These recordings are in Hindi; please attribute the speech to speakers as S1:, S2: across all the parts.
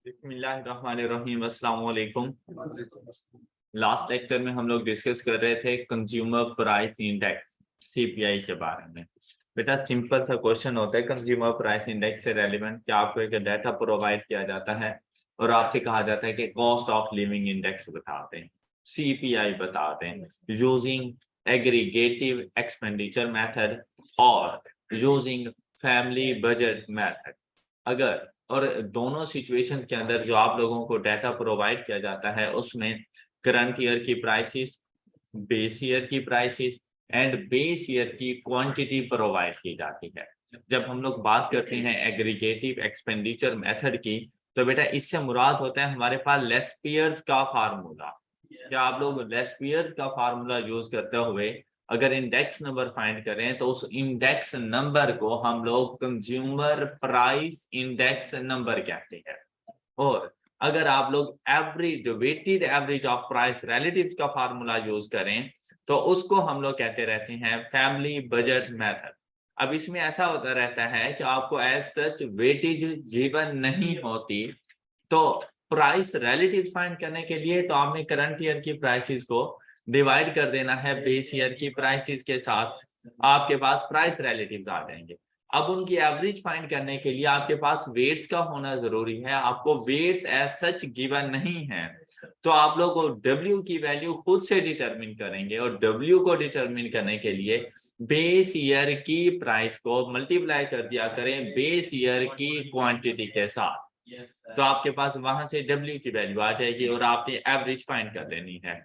S1: बिस्मिल्लाहिर्रहमानिर्रहीम, अस्सलाम वालेकुम। लास्ट लेक्चर में हम लोग डिस्कस कर रहे थे कंज्यूमर प्राइस इंडेक्स सीपीआई के बारे में। बेटा सिंपल सा क्वेश्चन होता है कंज्यूमर प्राइस इंडेक्स से रेलिवेंट कि आपको एक डाटा प्रोवाइड किया जाता है और आपसे कहा जाता है कि कॉस्ट ऑफ लिविंग इंडेक्स बताते हैं, सीपीआई बताते हैं यूजिंग एग्रीगेटिव एक्सपेंडिचर मेथड और यूजिंग फैमिली बजट मेथड। अगर और दोनों सिचुएशन के अंदर जो आप लोगों को डाटा प्रोवाइड किया जाता है उसमें करंट ईयर की प्राइसेस, बेस ईयर की प्राइसेस एंड बेस ईयर की क्वांटिटी प्रोवाइड की जाती है। जब हम लोग बात करते हैं एग्रीगेटिव एक्सपेंडिचर मेथड की, तो बेटा इससे मुराद होता है हमारे पास लेस्पियर्स का फार्मूला। क्या आप लोग लेस्पियर्स का फार्मूला यूज करते हुए अगर इंडेक्स नंबर फाइंड करें तो उस इंडेक्स नंबर को हम लोग कंज्यूमर प्राइस इंडेक्स नंबर कहते हैं। और अगर आप लोग average weighted average of price relative का फार्मूला यूज करें तो उसको हम लोग कहते रहते हैं फैमिली बजट मेथड। अब इसमें ऐसा होता रहता है कि आपको एज सच वेटेज गिवन नहीं होती, तो प्राइस रिलेटिव फाइंड करने के लिए तो आपने करंट ईयर की प्राइसेस को डिवाइड कर देना है बेस ईयर की प्राइसेस के साथ, आपके पास प्राइस रिलेटिव्स आ जाएंगे। अब उनकी एवरेज फाइंड करने के लिए आपके पास वेट्स का होना जरूरी है, आपको वेट्स एज सच गिवन नहीं है, तो आप लोग W की वैल्यू खुद से डिटरमिन करेंगे और W को डिटरमिन करने के लिए बेस ईयर की प्राइस को मल्टीप्लाई कर दिया करें बेस ईयर की क्वांटिटी के साथ। तो आपके पास वहां से W की वैल्यू आ जाएगी और आपने एवरेज फाइंड कर लेनी है।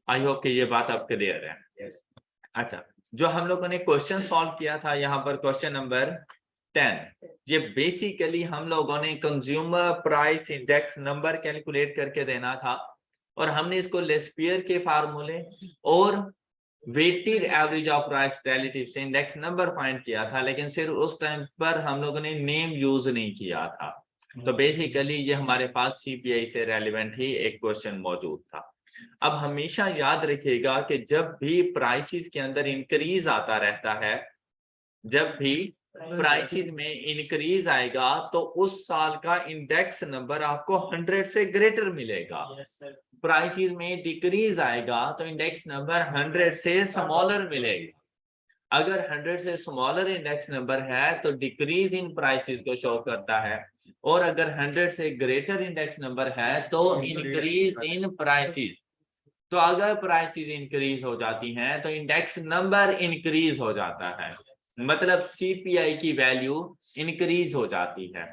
S1: आई होप कि ये बात अब क्लियर है। अच्छा, जो हम लोगों ने क्वेश्चन सॉल्व किया था यहाँ पर क्वेश्चन नंबर 10, ये बेसिकली हम लोगों ने consumer price index number calculate करके देना था और हमने इसको लेस्पियर के फार्मूले और weighted average of price relative से इंडेक्स नंबर फाइंड किया था, लेकिन सिर्फ उस टाइम पर हम लोगों ने नेम यूज नहीं किया था। तो बेसिकली ये हमारे पास सीपीआई से रेलिवेंट ही एक क्वेश्चन मौजूद था। अब हमेशा याद रखिएगा कि जब भी प्राइसेस के अंदर इंक्रीज आता रहता है, जब भी प्राइसेस में इंक्रीज आएगा तो उस साल का इंडेक्स नंबर आपको 100 से ग्रेटर मिलेगा। प्राइसेस में डिक्रीज आएगा तो इंडेक्स नंबर 100 से स्मॉलर मिलेगा। अगर 100 से स्मॉलर इंडेक्स नंबर है तो डिक्रीज इन प्राइसेस को शो करता है, और अगर 100 से ग्रेटर इंडेक्स नंबर है तो इंक्रीज इन प्राइसेस। तो अगर प्राइसेस इंक्रीज हो जाती हैं तो इंडेक्स नंबर इंक्रीज हो जाता है, मतलब सीपीआई की वैल्यू इंक्रीज हो जाती है।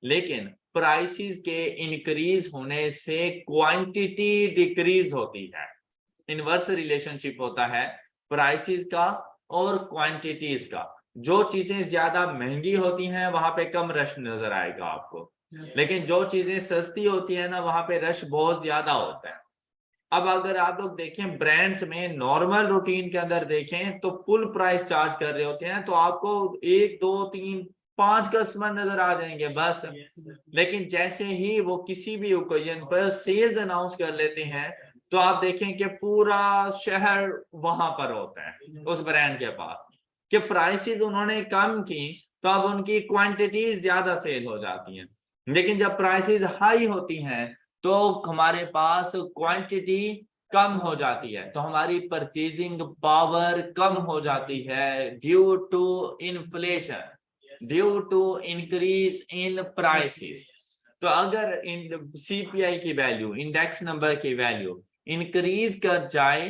S1: लेकिन प्राइसेस के इंक्रीज होने से क्वांटिटी डिक्रीज होती है। इनवर्स रिलेशनशिप होता है प्राइसेस का और क्वांटिटीज का। जो चीजें ज्यादा महंगी होती हैं वहां पे कम रश नजर आएगा आपको, लेकिन जो चीजें सस्ती होती है ना वहां पे रश बहुत ज्यादा होता है। अब अगर आप लोग देखें ब्रांड्स में नॉर्मल रूटीन के अंदर देखें तो फुल प्राइस चार्ज कर रहे होते हैं, तो आपको 1 2 3 5 कस्टमर नजर आ जाएंगे बस। लेकिन जैसे ही वो किसी भी ओकेजन पर सेल्स अनाउंस कर लेते हैं तो आप देखें कि पूरा शहर वहां पर होता है उस ब्रांड के पास, कि प्राइसेस उन्होंने कम की तो अब उनकी क्वांटिटी ज्यादा सेल हो जाती है। लेकिन जब प्राइसेस हाई होती हैं तो हमारे पास क्वांटिटी कम हो जाती है, तो हमारी परचेजिंग पावर कम हो जाती है due to inflation, due to increase in prices. तो अगर सीपीआई की वैल्यू, इंडेक्स नंबर की वैल्यू इंक्रीज कर जाए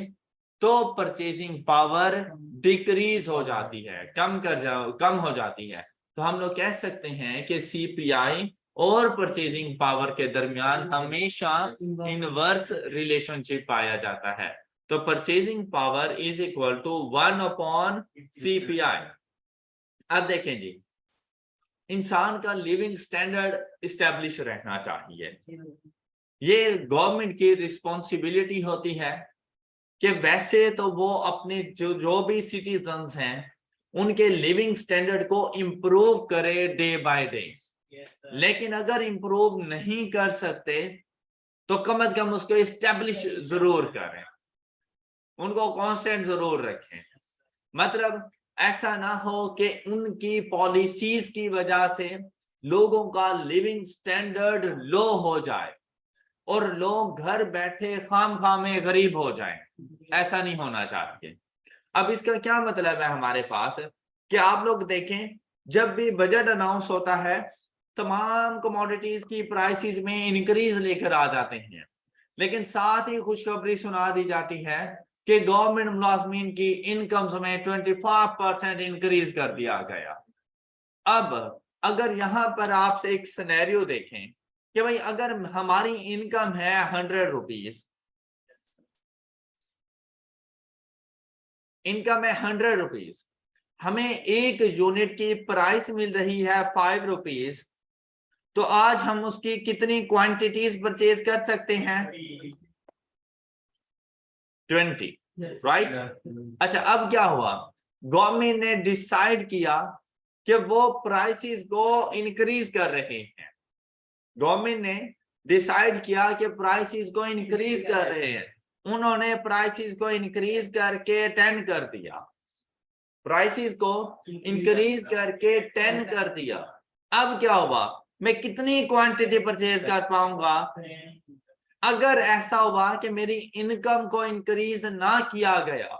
S1: तो परचेजिंग पावर डिक्रीज हो जाती है, कम हो जाती है। तो हम लोग कह सकते हैं कि सीपीआई और परचेजिंग पावर के दरमियान हमेशा इनवर्स रिलेशनशिप पाया जाता है। तो purchasing power is equal to 1/CPI। अब देखें जी, इंसान का लिविंग स्टैंडर्ड इस्टेब्लिश रहना चाहिए। ये गवर्नमेंट की रिस्पॉन्सिबिलिटी होती है कि वैसे तो वो अपने जो भी सिटीजन्स हैं उनके लिविंग स्टैंडर्ड को इम्प्रूव करे डे बाय डे, लेकिन अगर इम्प्रूव नहीं कर सकते तो कम से कम उसको इस्टेब्लिश जरूर करें, उनको कांस्टेंट जरूर रखें। मतलब ऐसा ना हो कि उनकी पॉलिसीज की वजह से लोगों का लिविंग स्टैंडर्ड लो हो जाए और लोग घर बैठे खामखा में गरीब हो जाएं, ऐसा नहीं होना चाहिए। अब इसका क्या मतलब है हमारे पास कि आप लोग देखें, जब भी बजट अनाउंस होता है तमाम कमोडिटीज की प्राइसेस में इंक्रीज लेकर आ जाते हैं, लेकिन साथ ही खुशखबरी सुना दी जाती है कि गवर्नमेंट मुलाजमीन की इनकम्स में 25% इंक्रीज कर दिया गया। अब अगर यहां पर आप एक सिनेरियो देखें कि भाई अगर हमारी इनकम है 100 रुपीज, इनकम है 100 रुपीज, हमें एक यूनिट की प्राइस मिल रही है 5 रुपीज, तो आज हम उसकी कितनी क्वांटिटीज परचेज कर सकते हैं? 20, राइट? अच्छा, अब क्या हुआ, गवर्नमेंट ने डिसाइड किया कि वो प्राइसेस को इंक्रीज कर रहे हैं। गवर्नमेंट ने डिसाइड किया कि प्राइसेस को इंक्रीज कर रहे हैं, उन्होंने प्राइसेस को इंक्रीज करके 10 कर दिया, प्राइसेस को इंक्रीज करके 10 कर दिया। अब क्या हुआ, मैं कितनी क्वांटिटी परचेज कर पाऊंगा? अगर ऐसा हुआ कि मेरी इनकम को इंक्रीज ना किया गया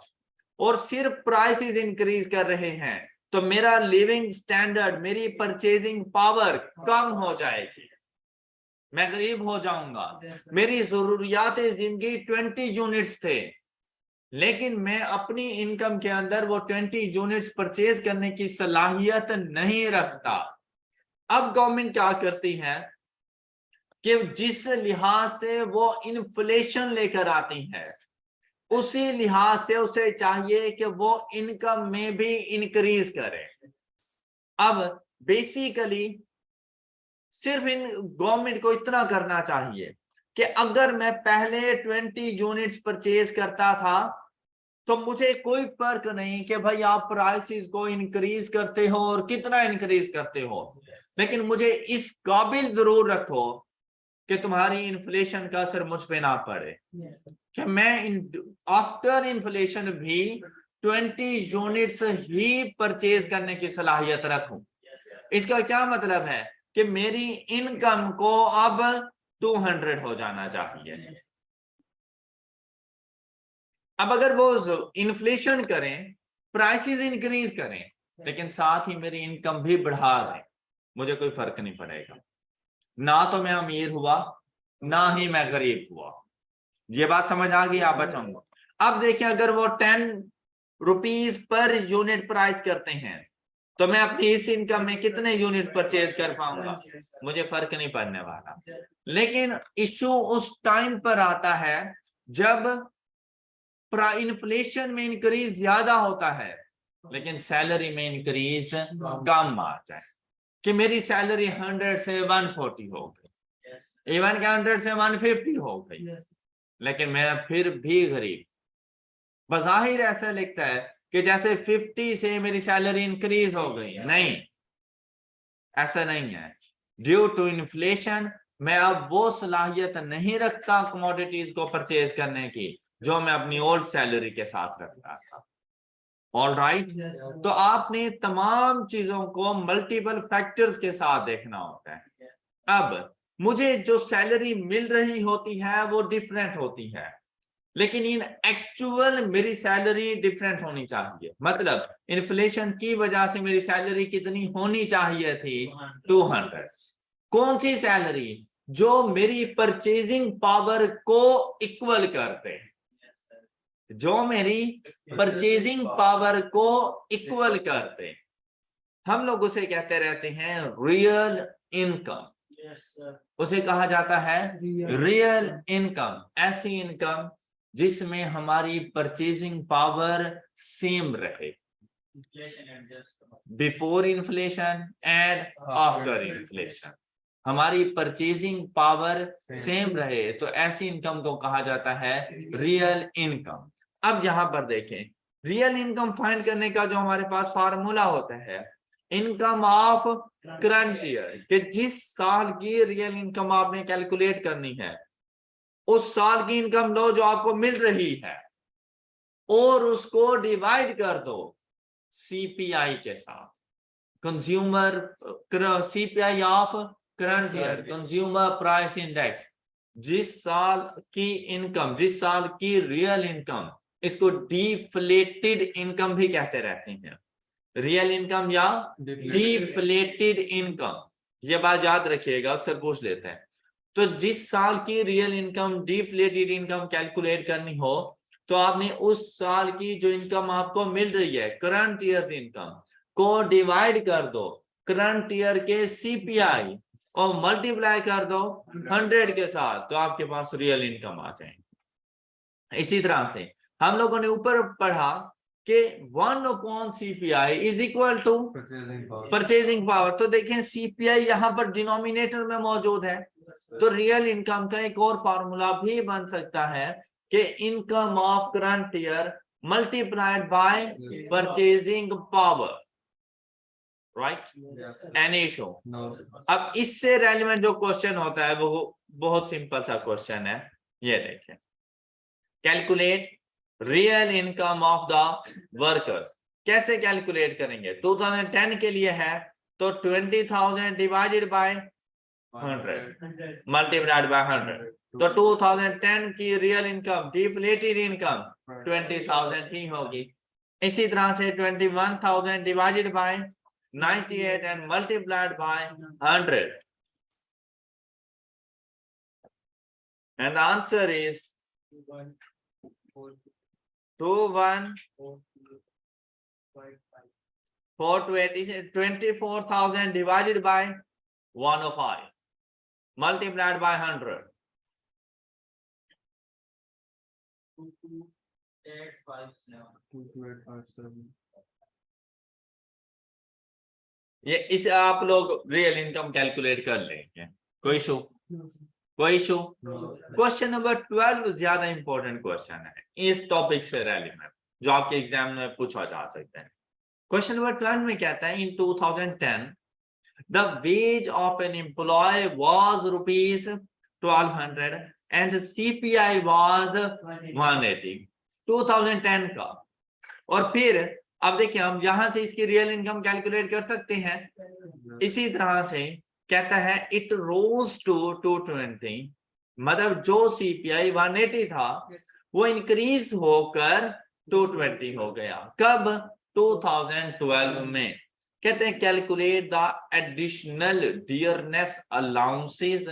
S1: और सिर्फ प्राइसेस इंक्रीज कर रहे हैं, तो मेरा लिविंग स्टैंडर्ड, मेरी परचेजिंग पावर कम हो जाएगी, मैं गरीब हो जाऊंगा। मेरी जरूरियात जिंदगी 20 यूनिट्स थे, लेकिन मैं अपनी इनकम के अंदर वो 20 यूनिट्स परचेज करने की सलाहियत नहीं रखता। अब गवर्नमेंट क्या करती है कि जिस लिहाज से वो इन्फ्लेशन लेकर आती है, उसी लिहाज से उसे चाहिए कि वो इनकम में भी इंक्रीज करे। अब बेसिकली सिर्फ इन गवर्नमेंट को इतना करना चाहिए कि अगर मैं पहले 20 यूनिट्स परचेज करता था तो मुझे कोई फर्क नहीं कि भाई आप प्राइसेस को इंक्रीज करते हो और कितना इंक्रीज करते हो, लेकिन मुझे इस काबिल जरूर रखो कि तुम्हारी इन्फ्लेशन का असर मुझ पे ना पड़े, कि मैं आफ्टर इन्फ्लेशन भी 20 यूनिट्स ही परचेज करने की सलाहियत रखूं। इसका क्या मतलब है कि मेरी इनकम को अब 200 हो जाना चाहिए। अब अगर वो इन्फ्लेशन करें, प्राइसेस इंक्रीज करें, लेकिन साथ ही मेरी इनकम भी बढ़ा दें, मुझे कोई फर्क नहीं पड़ेगा, ना तो मैं अमीर हुआ ना ही मैं गरीब हुआ। ये बात समझ आ गई आप बच्चों? अब देखिए, अगर वो 10 रुपीज पर यूनिट प्राइस करते हैं तो मैं अपनी इस इनकम में कितने यूनिट परचेज कर पाऊंगा? मुझे फर्क नहीं पड़ने वाला। लेकिन इशू उस टाइम पर आता है जब इन्फ्लेशन में इंक्रीज ज्यादा होता है लेकिन सैलरी में इंक्रीज कम आ जाए, कि मेरी सैलरी 100 से 140 हो गई, इवन के 100 से 150 हो गई, लेकिन मैं फिर भी गरीब। बज़ाहिर ऐसा लिखता है कि जैसे 50 से मेरी सैलरी इंक्रीज हो गई, नहीं, ऐसा नहीं है। ड्यू टू इन्फ्लेशन मैं अब वो सलाहियत नहीं रखता कमोडिटीज को परचेज करने की जो मैं अपनी ओल्ड सैलरी के साथ रखता था। ऑल राइट, तो आपने तमाम चीजों को मल्टीपल फैक्टर्स के साथ देखना होता है। अब मुझे जो सैलरी मिल रही होती है वो डिफरेंट होती है, लेकिन इन एक्चुअल मेरी सैलरी डिफरेंट होनी चाहिए। मतलब इन्फ्लेशन की वजह से मेरी सैलरी कितनी होनी चाहिए थी? 200। कौन सी सैलरी? जो मेरी परचेजिंग पावर को इक्वल करते, जो मेरी परचेजिंग पावर को इक्वल करते। हम लोग उसे कहते रहते हैं रियल इनकम, उसे कहा जाता है रियल इनकम। ऐसी इनकम जिसमें हमारी परचेजिंग पावर सेम रहे, before inflation and after inflation, हमारी परचेजिंग पावर सेम रहे, तो ऐसी इनकम को कहा जाता है रियल इनकम। अब यहां पर देखें, रियल इनकम फाइंड करने का जो हमारे पास फार्मूला होता है, इनकम ऑफ करंट ईयर, कि जिस साल की रियल इनकम आपने कैलकुलेट करनी है उस साल की इनकम लो जो आपको मिल रही है और उसको डिवाइड कर दो सीपीआई के साथ। Consumer CPI of current year, consumer price index, जिस साल की रियल इनकम, इसको डिफ्लेटेड इनकम भी कहते रहते हैं, रियल इनकम या डिफ्लेटेड इनकम, ये बात याद रखिएगा, अक्सर पूछ लेते हैं। तो जिस साल की real income deflated income calculate करनी हो, तो आपने उस साल की जो इनकम आपको मिल रही है करंट ईयर इनकम को डिवाइड कर दो करंट ईयर के CPI और मल्टीप्लाई कर दो 100 के साथ, तो आपके पास रियल इनकम आ जाएगी। इसी तरह से हम लोगों ने ऊपर पढ़ा कि 1/CPI is equal to purchasing power. तो देखें CPI यहाँ पर डिनोमिनेटर में मौजूद है, तो रियल इनकम का एक और फॉर्मूला भी बन सकता है कि income of current year multiplied by purchasing power, right, any show. अब इससे रेलेवेंट जो क्वेश्चन होता है वो बहुत सिंपल सा क्वेश्चन है, ये देखें, calculate real income of the workers. कैसे कैलकुलेट करेंगे? 2010 के लिए है तो 20,000 डिवाइडेड बाय 100 मल्टीप्लाइड बाय 100, तो 2010 की रियल इनकम डिफ्लेटेड इनकम 20,000 ही होगी। इसी तरह से 21,000 divided by 98 and multiplied by 100, and the answer is 24,000 divided by 105 multiplied by 100. 2857. ये इसे आप लोग रियल इनकम कैलकुलेट कर लेंगे, कोई इशू? कोई इशू? क्वेश्चन नंबर 12 ज्यादा इंपॉर्टेंट क्वेश्चन है इस टॉपिक से रेलेवेंट, जो आपके एग्जाम में पूछा जा सकता है। क्वेश्चन नंबर 12 में कहता है in 2010 the wage of an employ was rupees 1200 and CPI was 180, 2010 का। और फिर अब देखिए हम यहां से इसकी रियल इनकम कैलकुलेट कर सकते हैं। इसी तरह से कहता है इट रोज टू 220, मतलब जो CPI 180 था वो इंक्रीज होकर 220 हो गया। कब? 2012 में। कहते हैं calculate the additional dearness allowances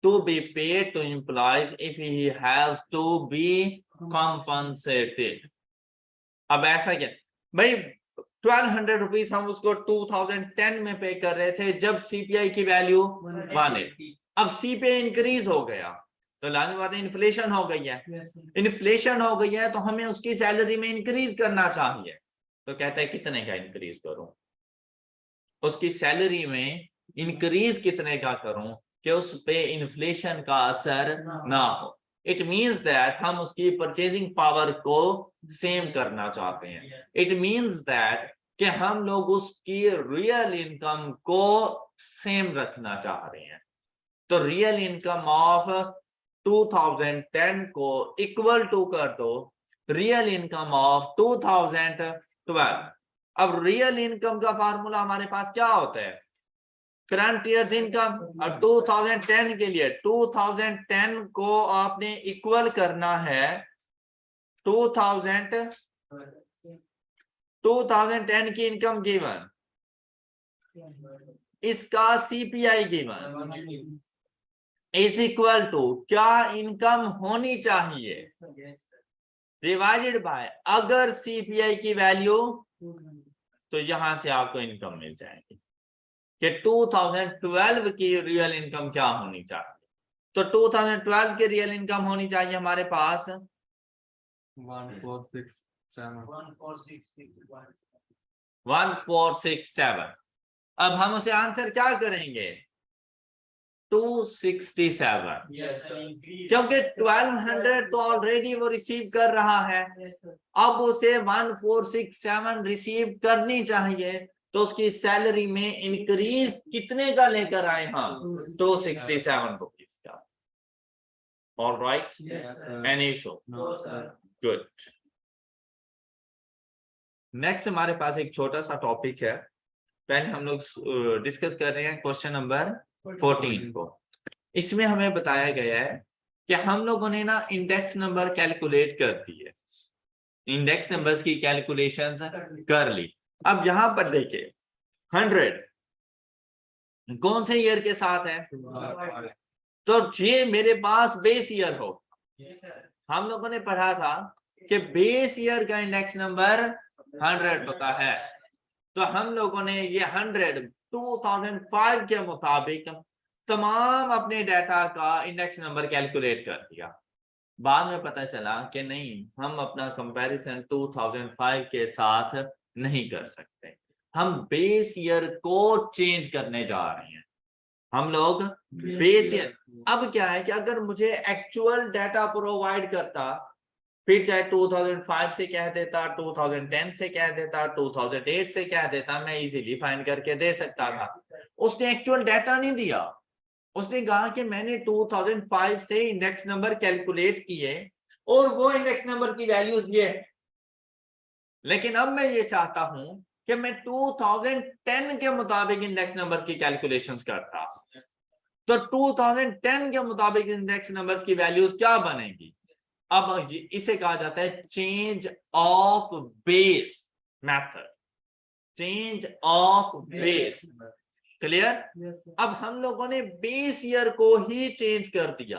S1: to be paid to employ if he has to be compensated. अब ऐसा क्या भाई, 1200 रुपीज हम उसको 2010 में पे कर रहे थे जब CPI की वैल्यू 180, अब CPI इंक्रीज हो गया तो लाजमी बात है इन्फ्लेशन हो गई है, इन्फ्लेशन हो गई है तो हमें उसकी सैलरी में इंक्रीज करना चाहिए। तो कहता है कितने का इंक्रीज करूं, उसकी सैलरी में इंक्रीज कितने का करूं कि उस पे इन्फ्लेशन का असर ना हो। इट मीन्स दैट हम उसकी परचेजिंग पावर को सेम करना चाहते हैं। इट मीन्स दैट कि हम लोग उसकी रियल इनकम को सेम रखना चाह रहे हैं। तो रियल इनकम ऑफ 2010 को इक्वल टू कर दो रियल इनकम ऑफ 2012। अब रियल इनकम का फार्मूला हमारे पास क्या होता है? Current years income. और 2010 के लिए 2010 को आपने इक्वल करना है 2010 की इनकम गिवन, इसका CPI given is equal to क्या इनकम होनी चाहिए डिवाइडेड बाय अगर CPI की वैल्यू, तो यहां से आपको इनकम मिल जाएगी कि 2012 की रियल इनकम क्या होनी चाहिए। तो 2012 की रियल इनकम होनी चाहिए हमारे पास 1467। अब हम उसे आंसर क्या करेंगे? 267, क्योंकि 1200 तो ऑलरेडी वो रिसीव कर रहा है, अब उसे 1467 रिसीव करनी चाहिए, तो उसकी सैलरी में इंक्रीज कितने का लेकर आए हम? 267 रुपीज का। Alright, any issue? Good. Next हमारे पास एक छोटा सा टॉपिक है पहले हम लोग डिस्कस कर रहे हैं क्वेश्चन नंबर 14 को। इसमें हमें बताया गया है कि हम लोगों ने ना इंडेक्स नंबर कैलकुलेट कर दी है, इंडेक्स नंबर्स की कैलकुलेशन कर ली। अब यहां पर देखिए 100 कौन से ईयर के साथ है, तो ये मेरे पास बेस ईयर हो। हम लोगों ने पढ़ा था कि बेस ईयर का इंडेक्स नंबर 100 होता है। तो हम लोगों ने ये 100 2005 के मुताबिक तमाम अपने डाटा का इंडेक्स नंबर कैलकुलेट कर दिया। बाद में पता चला कि नहीं, हम अपना कंपैरिजन 2005 के साथ नहीं कर सकते, हम बेस ईयर को चेंज करने जा रहे हैं। हम लोग बेस ईयर, अब क्या है कि अगर मुझे एक्चुअल डाटा प्रोवाइड करता, फिर चाहे 2005 से कह देता, 2010 से कह देता, 2008 से कह देता, मैं इजीली फाइंड करके दे सकता था। उसने एक्चुअल डाटा नहीं दिया, उसने कहा कि मैंने 2005 से इंडेक्स नंबर कैलकुलेट किए और वो इंडेक्स नंबर की वैल्यूज ये है। लेकिन अब मैं ये चाहता हूं कि मैं 2010 के मुताबिक इंडेक्स नंबर्स की कैलकुलेशंस करता, तो 2010 के मुताबिक इंडेक्स नंबर्स की वैल्यूज क्या बनेगी। अब इसे कहा जाता है change of base method, change of base. Clear. अब हम लोगों ने बेस ईयर को ही चेंज कर दिया।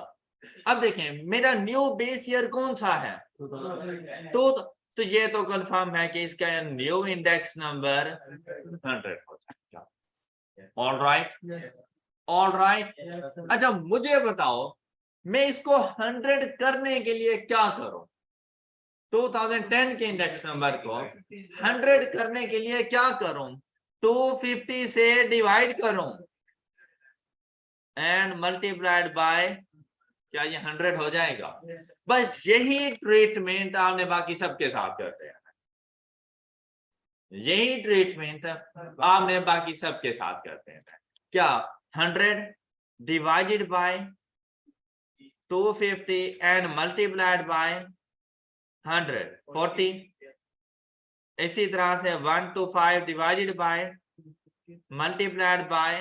S1: अब देखें मेरा न्यू बेस ईयर कौन सा है, तो ये तो कंफर्म है कि इसका न्यू इंडेक्स नंबर 100 हो जाएगा। All right, all right. अच्छा मुझे बताओ मैं इसको 100 करने के लिए क्या करूं, 2010 के इंडेक्स नंबर को 100 करने के लिए क्या करूं, 250 से डिवाइड करूं एंड मल्टीप्लाइड बाय, क्या ये 100 हो जाएगा। बस यही ट्रीटमेंट आपने बाकी सबके साथ करते हैं, यही ट्रीटमेंट आपने बाकी सबके साथ करते हैं। क्या 100 divided by 250 and multiplied by 100 40। इसी तरह से 1 to 5 divided by multiplied by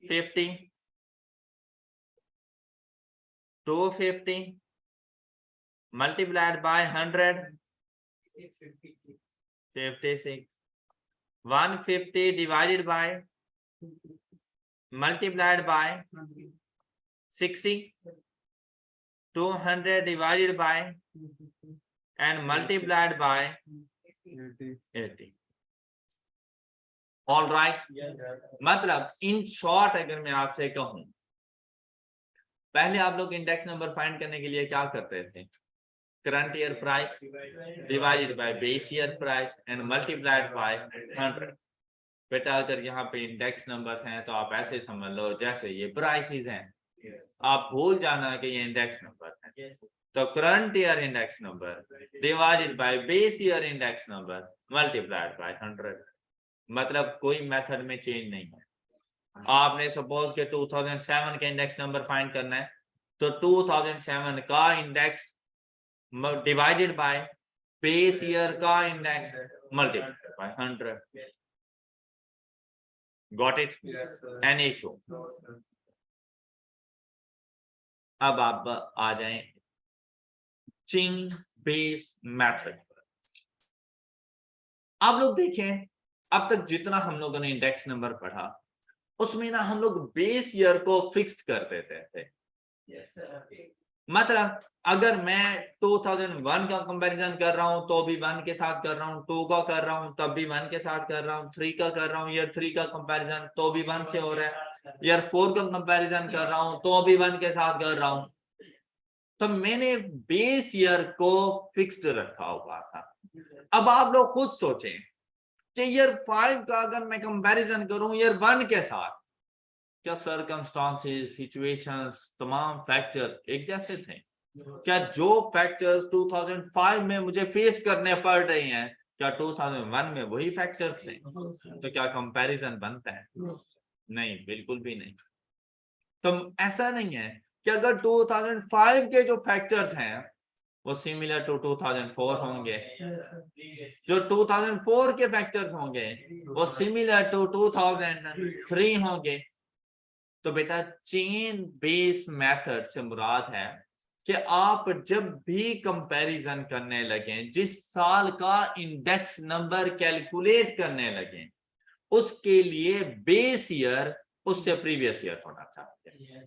S1: 50, 250 multiplied by 100 56, 150 divided by multiplied by 60, 200 divided by and multiplied by 80। All right. मतलब इन शॉर्ट अगर मैं आपसे कहूं, पहले आप लोग इंडेक्स नंबर फाइंड करने के लिए क्या करते थे, current year price divided by base year price and multiplied by 100। बेटा अगर यहाँ पे इंडेक्स नंबर हैं तो आप ऐसे समझ लो जैसे ये प्राइसेस हैं, आप भूल जाना कि ये इंडेक्स नंबर हैं। तो current year index number divided by base year index number multiplied by 100। मतलब कोई मेथड में चेंज नहीं है। आपने सपोज के 2007 का इंडेक्स नंबर फाइंड करना है, तो 2007 का index divided by base year का index multiplied by 100। Got it? Any issue? अब आप आ जाएं चिंग बेस मेथड। आप लोग देखें अब तक जितना हम लोगों ने इंडेक्स नंबर पढ़ा उसमें ना हम लोग बेस ईयर को फिक्स्ड कर देते थे। मतलब अगर मैं 2001 का कंपैरिजन कर रहा हूं तो भी 1 के साथ कर रहा हूं, 2 का कर रहा हूं तब भी 1 के साथ कर रहा हूं, 3 का कर रहा हूं, ईयर 3 का कंपैरिजन तो भी 1 से हो रहा है, ईयर 4 का कंपैरिजन कर रहा हूं तो भी 1 के साथ कर रहा हूं। तो मैंने बेस ईयर को फिक्स्ड रखा हुआ था। अब आप लोग खुद सोचें कि ईयर 5 का अगर मैं कंपैरिजन करूं ईयर 1 के साथ, क्या सर्कमस्टांसेस, सिचुएशंस, तमाम फैक्टर्स एक जैसे थे? क्या जो फैक्टर्स 2005 में मुझे फेस करने पड़ रहे हैं क्या 2001 में वही फैक्टर्स थे? तो क्या कंपैरिजन बनता है? नहीं, बिल्कुल भी नहीं। तो ऐसा नहीं है कि अगर 2005 के जो फैक्टर्स हैं वो सिमिलर टू 2004 होंगे। जो 2004 के फैक्टर्स होंगे वो सिमिलर टू 2003 होंगे। तो बेटा चेन बेस मेथड से मुराद है कि आप जब भी कंपैरिजन करने लगे, जिस साल का इंडेक्स नंबर कैलकुलेट करने लगे, उसके लिए बेस ईयर उससे प्रीवियस ईयर होना चाहिए।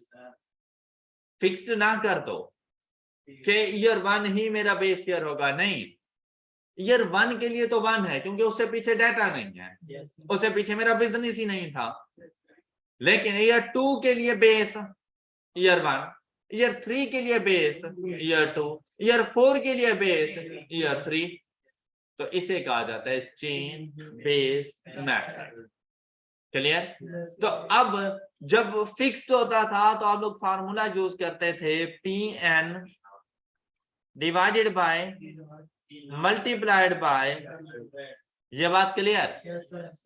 S1: फिक्स्ड ना कर दो कि ईयर 1 ही मेरा बेस ईयर होगा, नहीं, ईयर 1 के लिए तो 1 है क्योंकि उससे पीछे डाटा नहीं है, उससे पीछे मेरा बिजनेस ही नहीं था। लेकिन ईयर 2 के लिए बेस ईयर 1, ईयर 3 के लिए बेस ईयर 2, ईयर 4 के लिए बेस ईयर 3। तो इसे कहा जाता है चेन बेस मेथड। क्लियर? तो अब जब फिक्स्ड होता था तो आप लोग फार्मूला यूज करते थे Pn divided by multiplied by, ये बात क्लियर?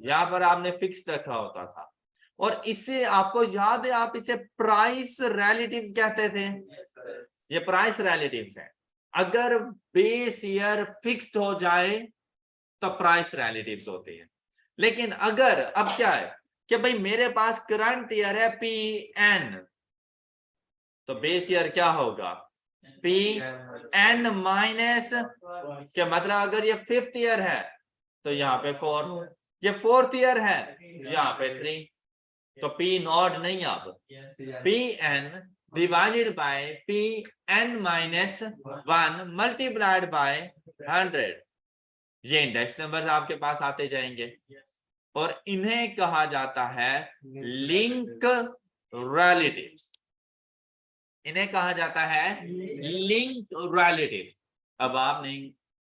S1: यहाँ पर आपने फिक्स्ड रखा होता था और इससे आपको याद है आप इसे प्राइस रिलेटिव्स कहते थे। ये प्राइस रिलेटिव्स है। अगर बेस ईयर फिक्स्ड हो जाए तो प्राइस रिलेटिव्स होते हैं। लेकिन अगर अब क्या है कि भाई मेरे पास करंट ईयर है Pn, तो बेस ईयर क्या होगा Pn माइनस, क्या मतलब अगर ये 5th ईयर है तो यहाँ पे 4, ये 4th ईयर है यहाँ पे 3, तो P नॉट नहीं, अब Pn divided by Pn minus 1 multiplied by 100। ये इंडेक्स नंबर्स आपके पास आते जाएंगे और इन्हें कहा जाता है लिंक रिलेटिव्स। इन्हें कहा जाता है लिंक रिलेटिव। अब आपने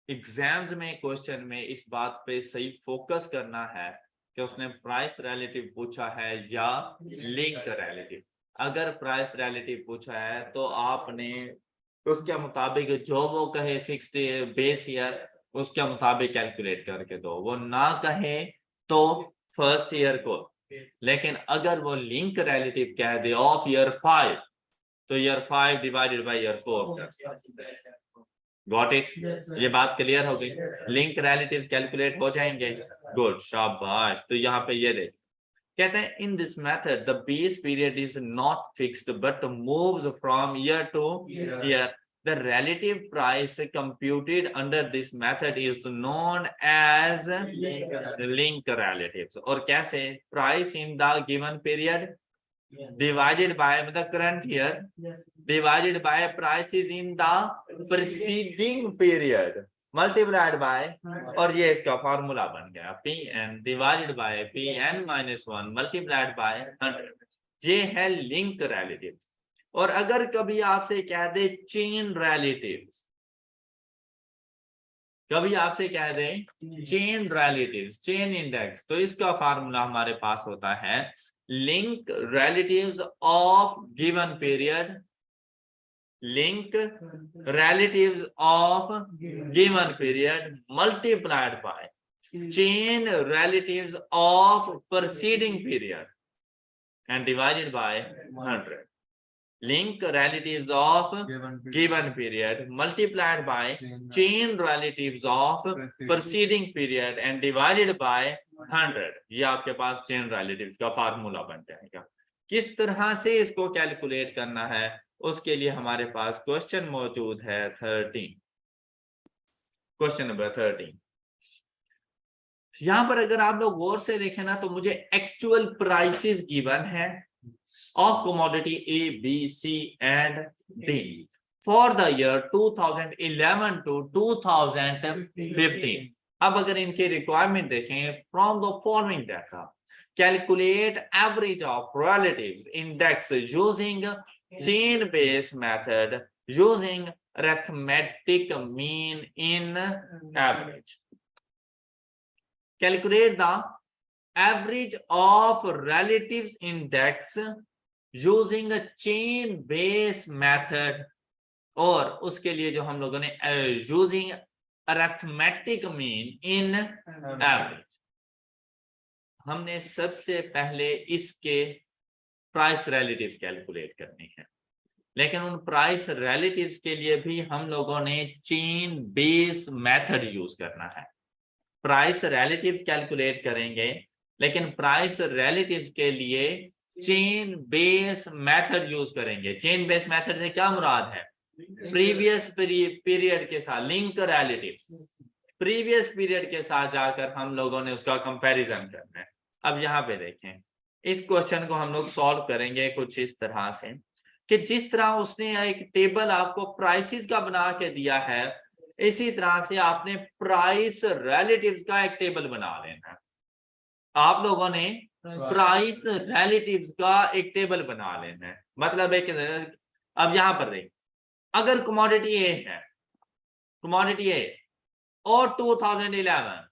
S1: एग्जाम्स में क्वेश्चन में इस बात पे सही फोकस करना है कि उसने प्राइस रिलेटिव पूछा है या लिंक रिलेटिव। अगर प्राइस रिलेटिव पूछा है तो आपने उसके मुताबिक जो वो कहे फिक्स्ड बेस ईयर उसके मुताबिक कैलकुलेट करके दो, वो ना कहे तो फर्स्ट ईयर को। लेकिन अगर वो लिंक रिलेटिव कह दे ऑफ ईयर 5 तो year 5 divided by year 4। Got it? ये बात क्लियर हो गई? लिंक रिलेटिव्स कैलकुलेट हो जाएंगे। गुड, शाबाश। तो यहाँ पे ये देख कहते हैं in this method the base period is not fixed but moves from year two year. The relative price computed under this method is known as link relatives। और कैसे? Price in the given period divided by the current year divided by prices in the preceding period multiplied by, और ये इसका फॉर्मूला बन गया Pn divided by Pn minus 1 multiplied by 100। ये है लिंक रिलेटिव। और अगर कभी आपसे कह दे चेन रिलेटिव्स, कभी आपसे कह दे चेन रिलेटिव्स, चेन इंडेक्स, तो इसका फार्मूला हमारे पास होता है link relatives of given period, link relatives of given period multiplied by chain relatives of preceding period and divided by 100। Link relatives of given period multiplied by chain relatives of preceding period and divided by 100। ये आपके पास चेन रिलेटिव्स का फार्मूला बन जाएगा। किस तरह से इसको कैलकुलेट करना है उसके लिए हमारे पास क्वेश्चन मौजूद है 13, क्वेश्चन नंबर 13। यहां पर अगर आप लोग गौर से देखें ना तो मुझे एक्चुअल प्राइसेस गिवन है of commodity A, B, C and D for the year 2011 to 2015। अब अगर इनके रिक्वायरमेंट देखें from the following data calculate average of relatives index using chain based method using arithmetic mean in average। Calculate the average of relatives index using a chain based method, और उसके लिए जो हम लोगों ने using arithmetic mean in average। हमने सबसे पहले इसके प्राइस रिलेटिव्स कैलकुलेट करनी है। लेकिन उन प्राइस रिलेटिव्स के लिए भी हम लोगों ने चेन बेस मेथड यूज करना है। प्राइस रिलेटिव्स कैलकुलेट करेंगे, लेकिन प्राइस रिलेटिव्स के लिए चेन बेस मेथड यूज करेंगे। चेन बेस मेथड से क्या मुराद है? प्रीवियस पीरियड के साथ लिंक रिलेटिव्स, प्रीवियस पीरियड के साथ जाकर हम लोगों ने उसका कंपैरिजन करना है। अब यहाँ पे देखें, इस क्वेश्चन को हम लोग सॉल्व करेंगे कुछ इस तरह से कि जिस तरह उसने एक टेबल आपको प्राइसेस का बना के दिया है, इसी तरह से आपने प्राइस रिलेटिव्स का एक टेबल बना लेना है। आप लोगों ने प्राइस रिलेटिव्स का एक टेबल बना लेना है। मतलब एक, अब यहां पर देख, अगर कमोडिटी ए है, कमोडिटी ए और 2011,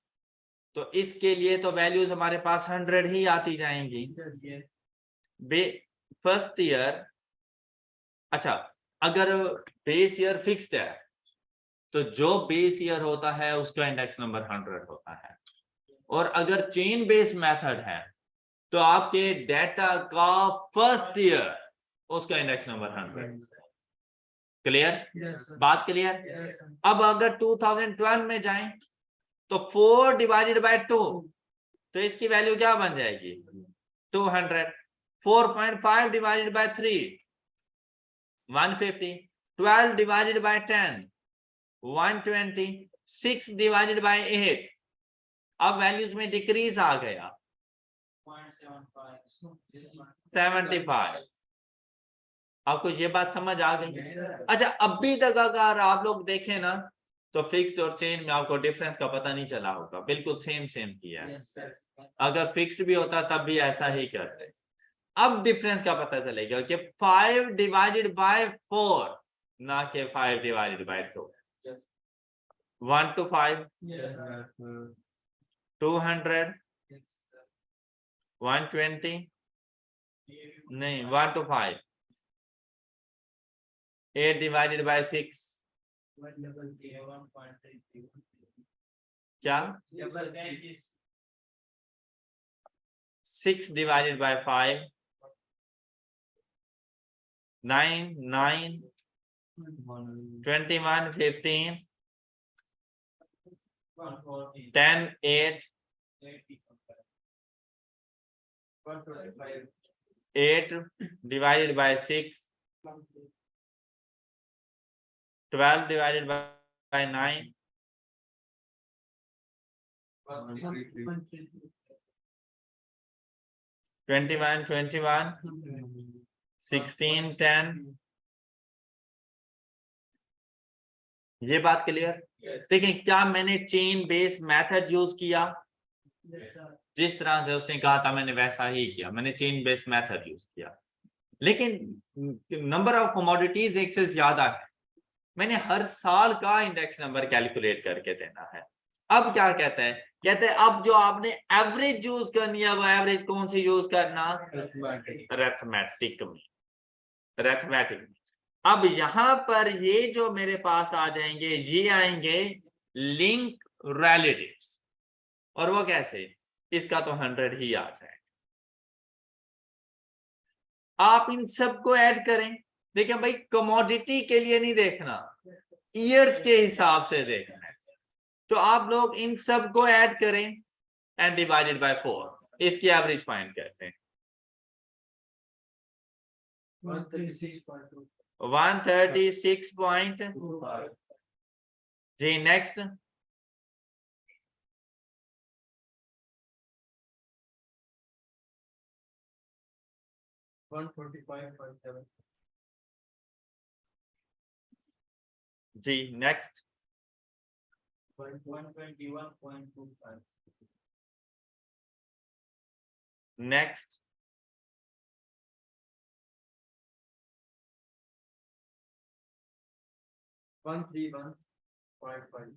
S1: तो इसके लिए तो वैल्यूज हमारे पास 100 ही आती जाएंगी। फर्स्ट ईयर, अच्छा अगर बेस ईयर फिक्स्ड है तो जो बेस ईयर होता है उसका इंडेक्स नंबर 100 होता है। और अगर चेन बेस मेथड है तो आपके डेटा का फर्स्ट ईयर उसका इंडेक्स नंबर 100। क्लियर? बात क्लियर? अब अगर 2012 में जाएं तो 4 डिवाइडेड बाय 2, तो इसकी वैल्यू क्या बन जाएगी? 200। 4.5 divided by 3, 150। 12 divided by 10, 120। 6 divided by 8, अब वैल्यूज में डिक्रीज आ गया, 75। आपको ये बात समझ आ गई? अच्छा, अभी तक अगर आप लोग देखें ना तो फिक्स्ड और चेन में आपको डिफरेंस का पता नहीं चला होगा, बिल्कुल सेम किया है। अगर फिक्स्ड भी होता तब भी ऐसा ही करते। अब डिफरेंस का पता चलेगा कि 5 डिवाइडेड बाय 4 ना कि 5 डिवाइडेड बाय 2। 1 to 5, 200, 120, नहीं 1 to 5, 8 divided by 6, क्या? 6 divided by 5, 9, 9, 21, 15, 10, 8, 8 divided by 6, 12 divided by 9, 21, 21, 16, 10। ये बात क्लियर? देखिए, क्या मैंने चेन बेस मेथड यूज किया? जिस तरह से उसने कहा था मैंने वैसा ही किया, मैंने चेन बेस मेथड यूज किया। लेकिन नंबर ऑफ कमोडिटीज एक से ज्यादा है, मैंने हर साल का इंडेक्स नंबर कैलकुलेट करके देना है। अब क्या कहते हैं? कहते हैं अब जो आपने एवरेज यूज करनी है, वो एवरेज कौन सी यूज करना? अरिथमेटिक में, अरिथमेटिक में। अब यहां पर ये जो मेरे पास आ जाएंगे, ये आएंगे लिंक रिलेटिव्स, और वो कैसे? इसका तो 100 ही आ जाएगा। आप इन सबको ऐड करें। देखिए भाई, कमोडिटी के लिए नहीं देखना, ईयर्स के हिसाब से देखना है। तो आप लोग इन सबको ऐड करें एंड डिवाइडेड बाय 4, इसकी एवरेज फाइंड करते हैं। 136.25। जी नेक्स्ट, 145.7। जी नेक्स्ट, 121.25। नेक्स्ट, 131.5।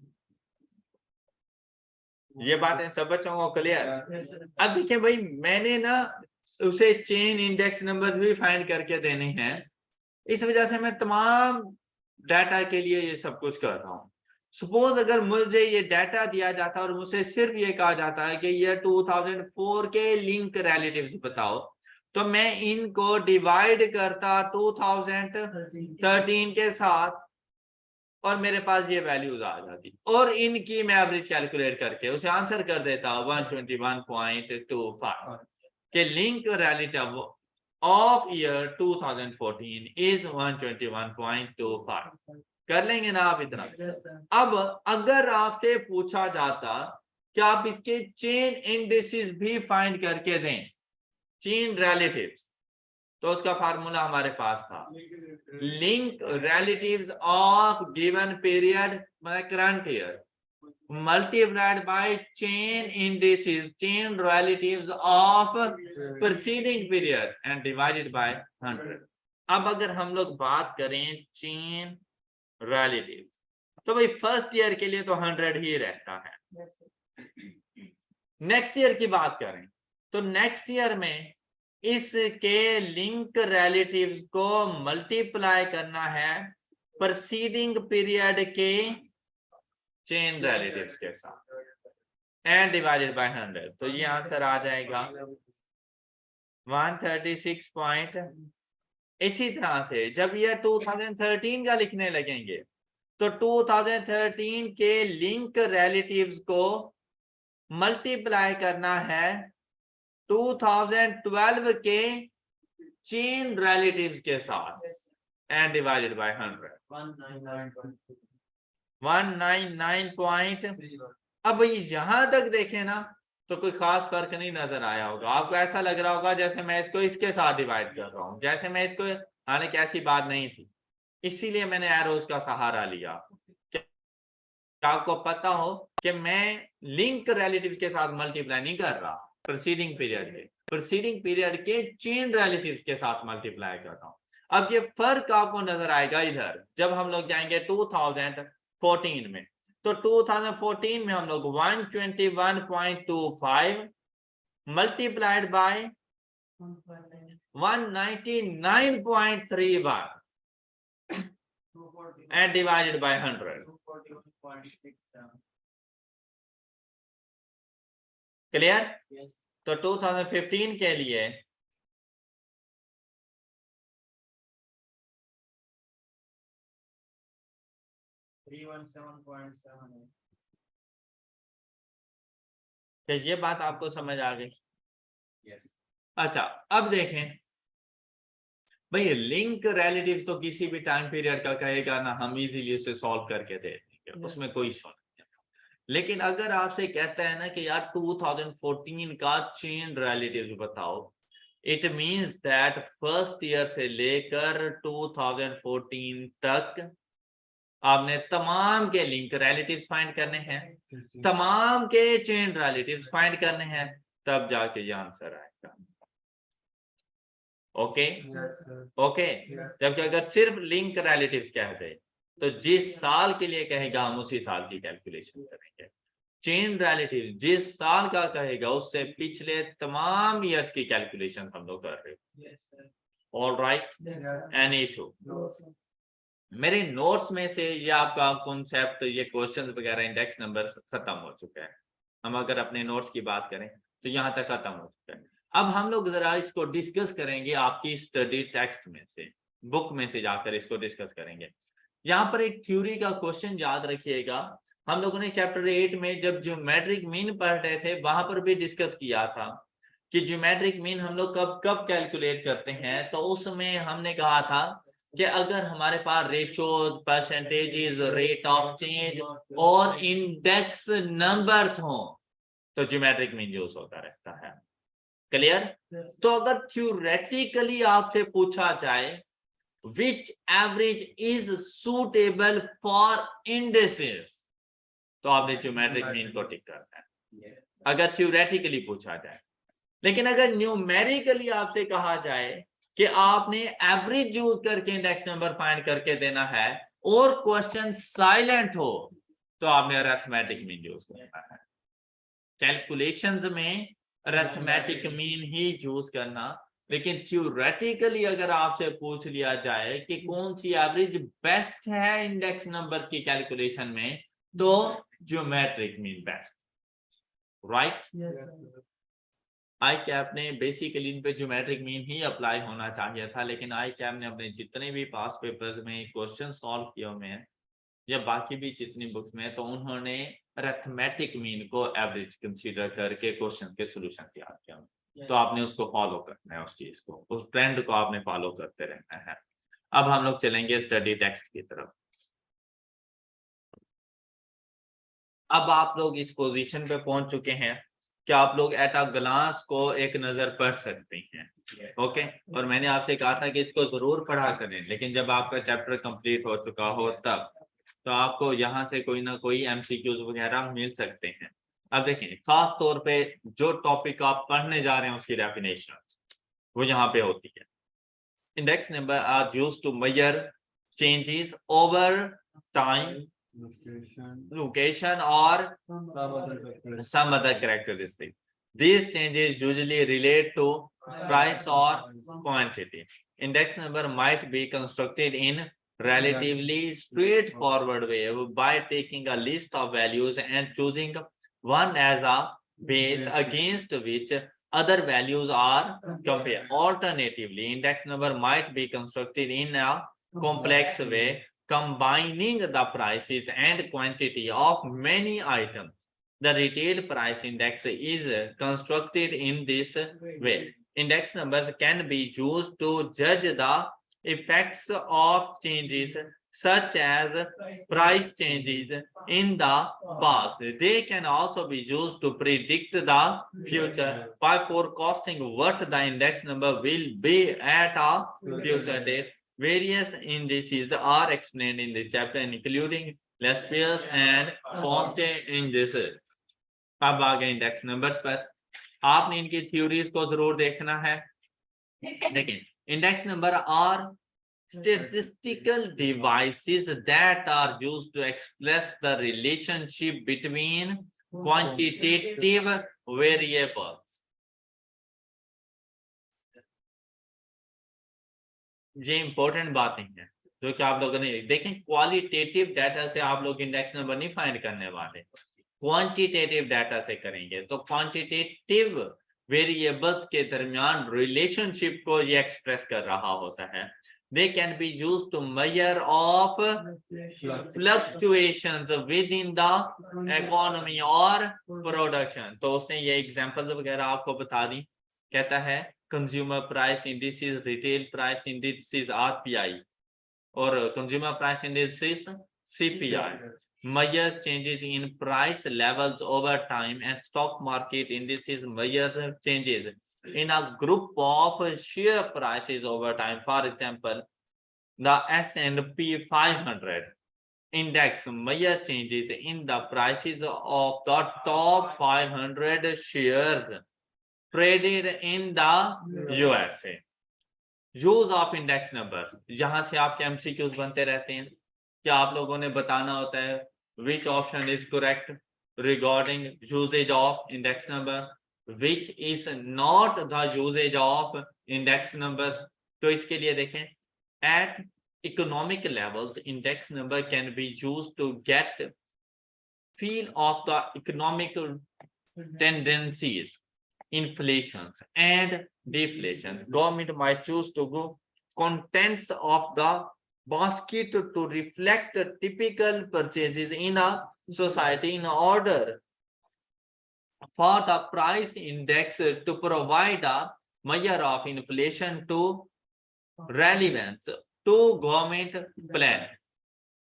S1: ये बातें सब बच्चों को क्लियर? अब देखिए भाई, मैंने ना उसे चेन इंडेक्स नंबर भी फाइंड करके देने हैं, इस वजह से मैं तमाम डाटा के लिए ये सब कुछ कर रहा हूँ। सपोज अगर मुझे ये डाटा दिया जाता और मुझसे सिर्फ ये कहा जाता है कि ये 2004 के लिंक रिलेटिव्स बताओ, तो मैं इनको डिवाइड करता 2013 के साथ और मेरे पास ये वैल्यूज आ जाती और इनकी मैं एवरेज कैलकुलेट करके उसे आंसर कर देता 121.25 के link relative of year 2014 is 121.25। कर लेंगे ना आप इतना। अब अगर आपसे पूछा जाता कि आप इसके चेन इंडिसेस भी फाइंड करके दें, चेन रिलेटिव्स, तो उसका फार्मूला हमारे पास था link relatives of given period current year multiplied by chain indices chain relatives of preceding period and divided by 100। अब अगर हम लोग बात करें चेन रिलेटिव्स तो भाई फर्स्ट ईयर के लिए तो 100 ही रहता है। नेक्स्ट ईयर की बात करें तो नेक्स्ट ईयर में इसके लिंक रिलेटिव्स को मल्टीप्लाई करना है प्रीसीडिंग पीरियड के चेन रिलेटिव्स के साथ एंड डिवाइडेड बाय 100। तो ये आंसर आ जाएगा 136 पॉइंट। इसी तरह से जब ये 2013 का लिखने लगेंगे तो 2013 के लिंक रिलेटिव्स को मल्टीप्लाई करना है 2012 के चेन रिलेटिव्स के साथ एंड डिवाइडेड बाय 100 199 पॉइंट। अब यहां तक देखें ना तो कोई खास फर्क नहीं नजर आया होगा आपको, ऐसा लग रहा होगा जैसे मैं इसको इसके साथ डिवाइड कर रहा हूं, जैसे मैं इसको, हालांकि ऐसी बात नहीं थी, इसीलिए मैंने एरोज का सहारा लिया। आपको पता हो कि मैं लिंक रिलेटिव्स के साथ मल्टीप्लाई नहीं कर रहा, प्रीसीडिंग पीरियड के चेन रिलेटिव्स के साथ मल्टीप्लाई कर रहा हूं। अब ये फर्क आपको नजर आएगा इधर जब हम लोग जाएंगे 2014 में। तो 2014 में हम लोग 121.25 multiplied by 199.31 and divided by 100। Clear? तो 2015 के लिए तो ये बात आपको समझ आ गई? अच्छा अब देखें भाई लिंक रिलेटिव्स तो किसी भी टाइम पीरियड का कहेगा ना, हम इजीली उसे सॉल्व करके दे देंगे, उसमें कोई इशू नहीं। लेकिन अगर आपसे कहता है ना कि यार 2014 का चेन रिलेटिव्स बताओ, it means that first year से लेकर 2014 तक आपने तमाम के लिंक रिलेटिव्स फाइंड करने हैं, तमाम के चेन रिलेटिव्स फाइंड करने हैं, तब जाके ये आंसर आएगा। Okay okay. जबकि अगर सिर्फ लिंक रिलेटिव्स कहते तो जिस साल के लिए कहेगा हम उसी साल की कैलकुलेशन करेंगे। चेन रिलेटिव जिस साल का कहेगा उससे पिछले तमाम ईयर्स की कैलकुलेशन हम लोग कर रहे हैं। All right, any issue? मेरे नोट्स में से ये आपका कॉन्सेप्ट, ये क्वेश्चंस वगैरह, इंडेक्स नंबर खत्म हो चुका है। हम अगर अपने नोट्स की बात करें तो यहाँ तक खत्म हो चुका है। अब हम लोग जरा इसको डिस्कस करेंगे आपकी स्टडी टेक्स्ट में से, बुक में से जाकर इसको डिस्कस करेंगे। यहाँ पर एक थ्योरी का क्वेश्चन याद रखिएगा, हम लोगों ने चैप्टर 8 में जब ज्योमेट्रिक मीन पढ़ रहे थे वहां पर भी डिस्कस किया था कि ज्योमेट्रिक मीन हम लोग कब कब कैलकुलेट करते हैं। तो उसमें हमने कहा था कि अगर हमारे पास ratio, percentages, rate of change और इंडेक्स नंबर्स हो तो ज्योमेट्रिक मीन यूज होता रहता है। क्लियर? तो अगर थ्योरेटिकली आपसे पूछा जाए which average is suitable for indices, तो आपने ज्योमेट्रिक मीन को टिक करना है अगर थ्योरेटिकली पूछा जाए। लेकिन अगर न्यूमेरिकली आपसे कहा जाए कि आपने एवरेज यूज करके इंडेक्स नंबर फाइंड करके देना है और क्वेश्चन साइलेंट हो तो आपने अरिथमेटिक मीन यूज करना है। कैलकुलेशंस में अरिथमेटिक मीन ही यूज करना। लेकिन थ्योरेटिकली अगर आपसे पूछ लिया जाए कि कौन सी एवरेज बेस्ट है इंडेक्स नंबर की कैलकुलेशन में तो ज्योमेट्रिक मीन बेस्ट, राइट? आई कैप ने बेसिकली इन पे ज्योमेट्रिक मीन ही अप्लाई होना चाहिए था, लेकिन आई कैप ने अपने जितने भी पास पेपर्स में क्वेश्चन सॉल्व किए हुए हैं या बाकी भी जितनी बुक में, तो उन्होंने अरिथमेटिक मीन को एवरेज कंसीडर करके क्वेश्चन के सॉल्यूशन तैयार किया। तो आपने उसको फॉलो करना है, उस चीज को, उस ट्रेंड को आपने फॉलो करते रहना है। अब हम लोग चलेंगे स्टडी टेक्स्ट की तरफ। अब आप लोग इस पोजीशन पे पहुंच चुके हैं कि आप लोग एट अ ग्लांस को एक नजर पढ़ सकते हैं। ओके, और मैंने आपसे कहा था कि इसको जरूर पढ़ा करें, लेकिन जब आपका चैप्टर कंप्लीट हो चुका हो तब, तो आपको यहाँ से कोई ना कोई एमसीक्यूज वगैरह मिल सकते हैं। अब देखें, खास तौर पे जो टॉपिक आप पढ़ने जा रहे हैं उसकी डेफिनेशन वो यहाँ पे होती है। Index number are used to measure changes over time, location or some other characteristic. These changes usually relate to price or quantity. Index number might be constructed in relatively straightforward way by taking a list of values and choosing one as a base against which other values are compared. Alternatively, index number might be constructed in a complex way, combining the prices and quantity of many items. The retail price index is constructed in this way. Index numbers can be used to judge the effects of changes such as price changes in the past. They can also be used to predict the future by forecasting what the index number will be at a future date. Various indices are explained in this chapter, including Lespier's and Ponce indices. अब आ गए इंडेक्स नंबर्स पर। आपने इनकी थ्योरीज को जरूर देखना है। देखिए, index number are statistical devices that are used to express the relationship between quantitative variables. ये इंपॉर्टेंट बातें हैं जो कि आप लोगों ने देखें। क्वालिटेटिव डाटा से आप लोग इंडेक्स नंबर नहीं फाइंड करने वाले, क्वांटिटेटिव डाटा से करेंगे। तो क्वांटिटेटिव वेरिएबल्स के दरमियान रिलेशनशिप को ये एक्सप्रेस कर रहा होता है। They can be used to measure of fluctuations within the economy or production. तो उसने ये एग्जांपल्स वगैरह आपको बता दी। कहता है consumer price indices, retail price indices RPI और consumer price indices CPI measures changes in price levels over time, and stock market indices measure changes in a group of share prices over time. For example, the S&P 500 index measures changes in the prices of the top 500 shares traded in the USA. Use of index number, जहां से आपके एमसीक्यूज बनते रहते हैं। क्या आप लोगों ने बताना होता है which option is correct regarding usage of index number, which is not the usage of index number. तो इसके लिए देखें, at economic levels index number can be use to get feel of the economic tendencies, inflations and deflation. Government might choose to go contents of the basket to reflect typical purchases in a society in order for the price index to provide a measure of inflation to relevance to government plan.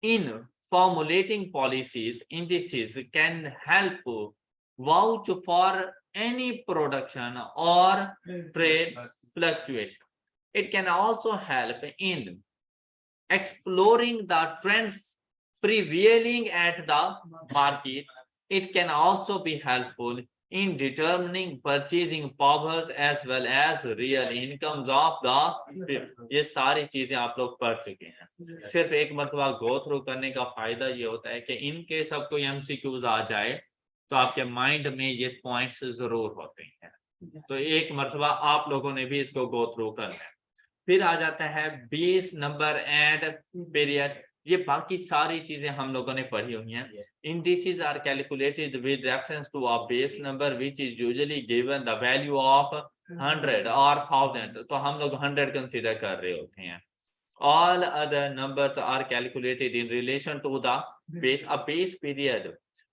S1: In formulating policies, indices can help vouch for any production or trade fluctuation. It can also help in exploring the trends prevailing at the market. It can also be helpful in determining purchasing powers as well as real incomes of the people. ये सारी चीजें आप लोग पढ़ चुके हैं। सिर्फ एक मरतबा गो थ्रू करने का फायदा ये होता है कि इनके सब कोई एमसीक्यूज आ जाए तो आपके माइंड में ये पॉइंट्स जरूर होते हैं। तो एक मरतबा आप लोगों ने भी इसको गो थ्रू करना है। फिर आ जाता है बेस नंबर एंड पीरियड। ये बाकी सारी चीजें हम लोगों ने पढ़ी हुई हैं। Indices are calculated with reference to a base number which is usually given the value of 100 और 1000, तो हम लोग 100 कंसीडर कर रहे होते हैं। All other numbers are calculated in relation to the base. A base period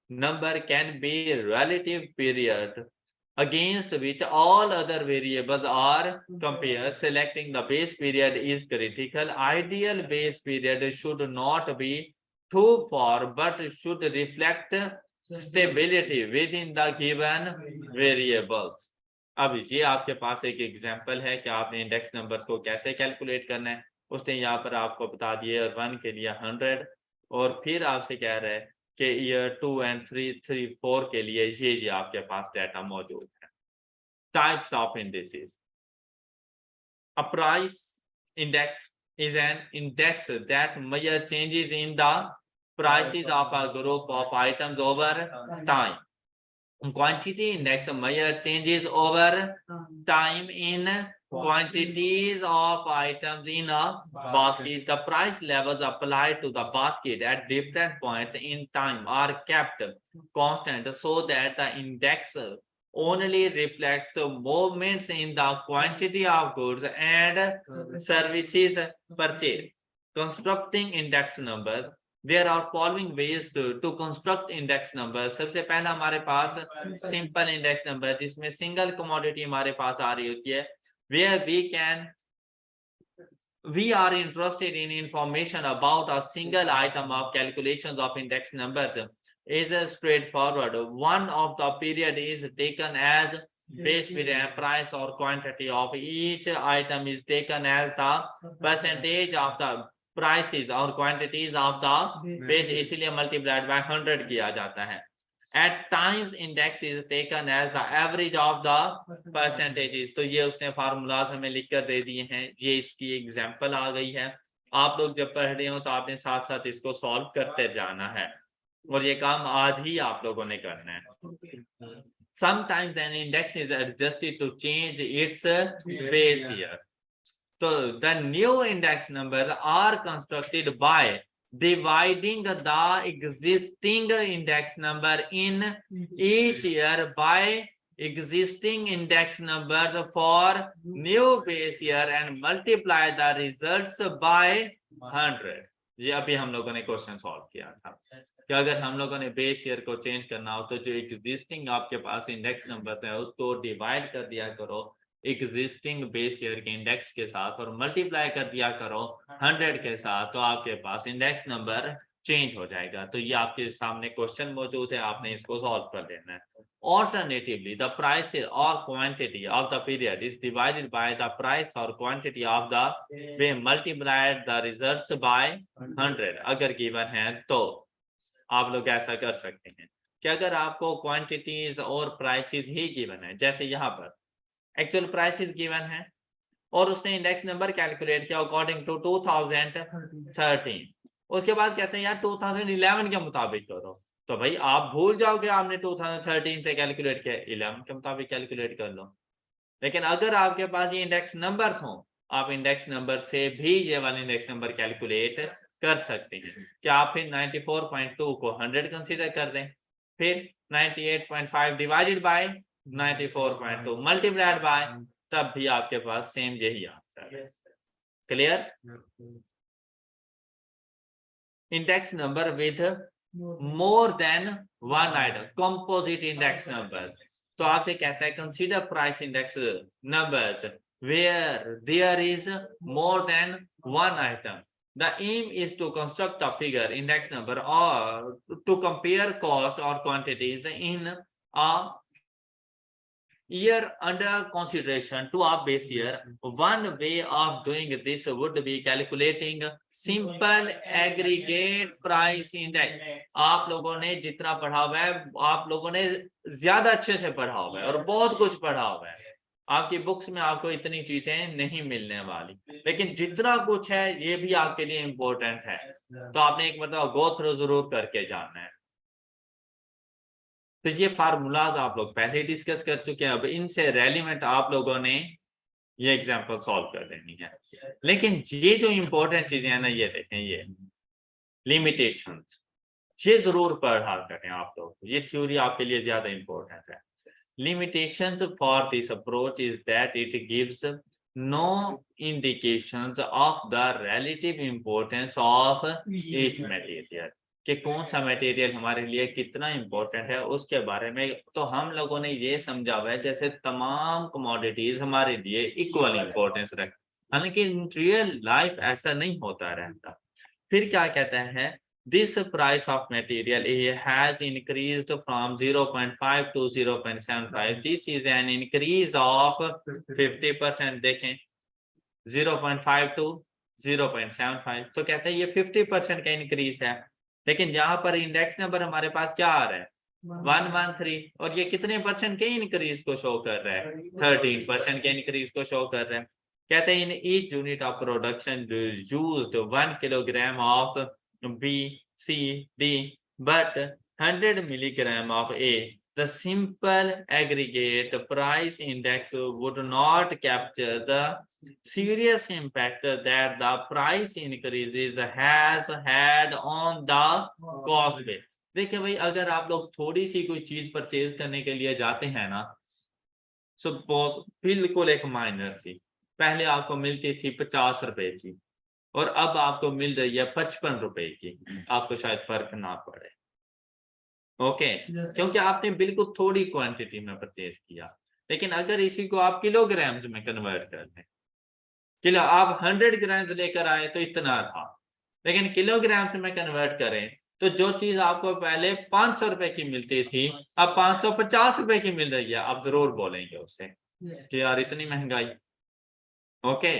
S1: number can be relative period against which all other variables are compared. Selecting the base period is critical. Ideal base period should not be too far but should reflect stability within the given variables. अब ये आपके पास एक एग्जांपल है कि आपने इंडेक्स नंबर्स को कैसे कैलकुलेट करना है। उसने यहाँ पर आपको बता दिए 1 के लिए 100, और फिर आपसे कह रहे हैं कि ईयर 2 and 3, 4 के लिए ये आपके पास डाटा मौजूद है। Types of indices. A price index is an index that measures changes in the prices of a group of items over time. Quantity index measures changes over time in quantities of items in a basket. The price levels applied to the basket at different points in time are kept constant so that the index only reflects movements in the quantity of goods and services purchased. Constructing index numbers. There are following ways to construct index number. सबसे पहला हमारे पास सिंपल इंडेक्स नंबर जिसमें सिंगल कमोडिटी हमारे पास आ रही होती है, where we are interested in information about a single item of calculations of index numbers is straightforward. One of the period is taken as base period, price or quantity of each item is taken as the percentage of the prices और quantities of the base, इसलिए multiplied by 100 किया जाता है. At times index is taken as the average of the percentages. तो ये उसने फार्मूलाज हमें लिख कर दे दिए हैं, ये इसकी एग्जांपल आ गई है। आप लोग जब पढ़ रहे हो तो आपने साथ साथ इसको सॉल्व करते जाना है, और ये काम आज ही आप लोगों ने करना है। Sometimes an index is adjusted to change its base year. So the new index numbers are constructed by dividing the existing index number in each year by existing index numbers for new base year and multiply the results by 100. ये अभी हम लोगों ने क्वेश्चन सॉल्व किया था कि अगर हम लोगों ने बेस ईयर को चेंज करना हो तो जो एग्जिस्टिंग आपके पास इंडेक्स नंबर है उसको डिवाइड कर दिया करो एग्जिस्टिंग बेस ईयर के इंडेक्स के साथ और मल्टीप्लाई कर दिया करो 100 के साथ, तो आपके पास इंडेक्स नंबर चेंज हो जाएगा। तो ये आपके सामने क्वेश्चन मौजूद है, आपने इसको सॉल्व कर लेना है। Alternatively, the price or quantity of the period is divided by the price or quantity of the way multiplied the results by 100 अगर गिवन है तो आप लोग ऐसा कर सकते हैं कि अगर आपको क्वांटिटीज और प्राइसेस ही गिवन है, जैसे यहाँ पर एक्चुअल प्राइसेस गिवन है और उसने इंडेक्स नंबर कैलकुलेट किया अकॉर्डिंग टू 2013, उसके बाद कहते हैं यार 2011 के मुताबिक करो, तो भाई आप भूल जाओगे आपने 2013 से कैलकुलेट किया, 11 के मुताबिक कैलकुलेट कर लो। लेकिन अगर आपके पास ये इंडेक्स नंबर्स हो, आप इंडेक्स नंबर से भी ये वाले इंडेक्स नंबर कैलकुलेट कर सकते हैं कि आप फिर 94.2 को 100 कंसीडर कर दें, फिर 98.5 डिवाइडेड बाय 94.2 मल्टीप्लाइड बाय, तब भी आपके पास सेम यही आंसर है। Clear? Index number with more than one item, composite index number. तो आपसे कहता है consider price index numbers where there is more than one item. The aim is to construct a figure index number or to compare cost or quantities in a year under consideration to a base year. One way of doing this would be calculating simple aggregate price index. आप लोगों ने जितना पढ़ा हुआ है, आप लोगों ने ज्यादा अच्छे से पढ़ा हुआ है और बहुत कुछ पढ़ा हुआ है। आपकी बुक्स में आपको इतनी चीजें नहीं मिलने वाली, लेकिन जितना कुछ है ये भी आपके लिए इम्पोर्टेंट है, तो आपने एक मतलब गो थ्रू जरूर करके जाना है। तो ये फार्मूलाज आप लोग पहले डिस्कस कर चुके हैं, अब इनसे रेलिवेंट आप लोगों ने ये एग्जांपल सॉल्व कर देनी है। लेकिन ये जो इम्पोर्टेंट चीजें हैं ना, ये देखें, लिमिटेशंस, ये जरूर पढ़ा करें आप लोग, ये थ्योरी आपके लिए ज्यादा इंपॉर्टेंट है। Limitations for this approach is that it gives no indications of the relative importance of each material, कि कौन सा मटेरियल हमारे लिए कितना इंपॉर्टेंट है उसके बारे में। तो हम लोगों ने ये समझा हुआ है जैसे तमाम कमोडिटीज हमारे लिए इक्वल इंपॉर्टेंस रखती, हालांकि इन रियल लाइफ ऐसा नहीं होता रहता। फिर क्या कहता है, this price of material has increased from 0.5 to 0.75, this is an increase of 50%। देखें 0.5 to 0.75, तो कहते हैं ये 50% का इंक्रीज है। लेकिन यहाँ पर इंडेक्स नंबर हमारे पास क्या आ रहा है 113, और ये कितने परसेंट के इंक्रीज को शो कर रहा है 13% के इंक्रीज को शो कर रहा है। कहते हैं in each unit of production used 1 kilogram of B, C, D, but 100 milligram of A, the simple aggregate price index would not capture the serious impact that the price increases has had on the cost base। देखिए भाई, अगर आप लोग थोड़ी सी कोई चीज परचेज करने के लिए जाते हैं ना, सपोज बिल्कुल एक माइनर सी, पहले आपको मिलती थी 50 रुपए की और अब आपको मिल रही है 55 रुपए की, आपको शायद फर्क ना पड़े। ओके, क्योंकि आपने बिल्कुल थोड़ी क्वांटिटी में परचेज किया। लेकिन अगर इसी को आप किलोग्राम्स में कन्वर्ट कर दें, किलो आप 100 ग्राम्स लेकर आए तो इतना था, लेकिन किलोग्राम्स में कन्वर्ट करें तो जो चीज आपको पहले 500 रुपए की मिलती थी अब 550 रुपए की मिल रही है। आप जरूर बोलेंगे उससे कि यार इतनी महंगाई। ओके,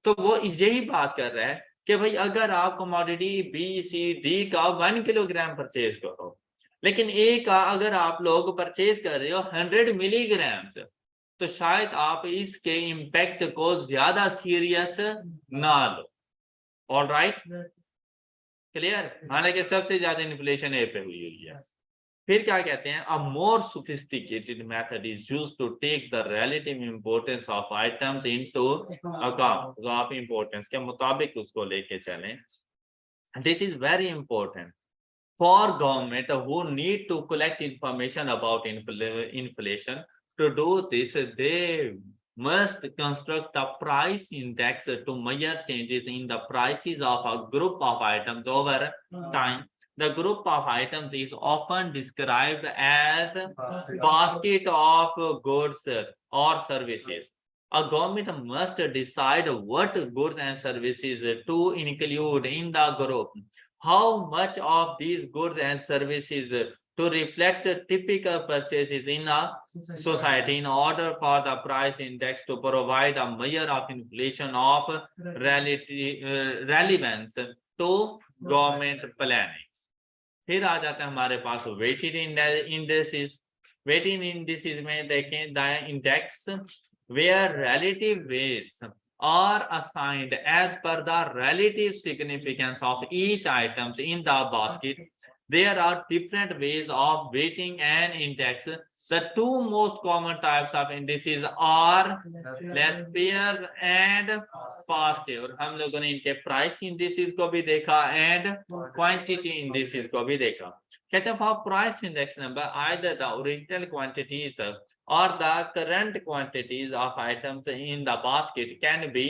S1: तो वो यही बात कर रहा है कि भाई अगर आप कमोडिटी बी सी डी का 1 किलोग्राम परचेज करो, लेकिन ए का अगर आप लोग परचेज कर रहे हो 100 मिलीग्राम, तो शायद आप इसके इम्पैक्ट को ज्यादा सीरियस ना लो। All right, clear. हालांकि सबसे ज्यादा इन्फ्लेशन ए पे हुई है। फिर क्या कहते हैं, a more sophisticated method is used to take the relative importance of items into account। तो आप importance के मुताबिक उसको लेके चलें। This is very important for government who need to collect information about inflation। To do this, they must construct a price index to measure changes in the prices of a group of items over time। The group of items is often described as basket of goods or services। A government must decide what goods and services to include in the group, how much of these goods and services to reflect typical purchases in a society, in order for the price index to provide a measure of inflation of relevance to government planning। फिर आ जाता है हमारे पास वेटेड इंडेक्सेस। वेटेड इंडेक्सेस में देखें the index where relative weights are assigned as per the relative significance of each items in the basket। There are different ways of weighting an index। The two most common types of indices are Laspeyres and Pasteur। हम लोगों ने इनके प्राइस इंडिसेस को भी देखा एंड क्वांटिटी इंडिसेस को भी देखा। कहते हैं for price index number either the original quantities or the current quantities of items in the basket can be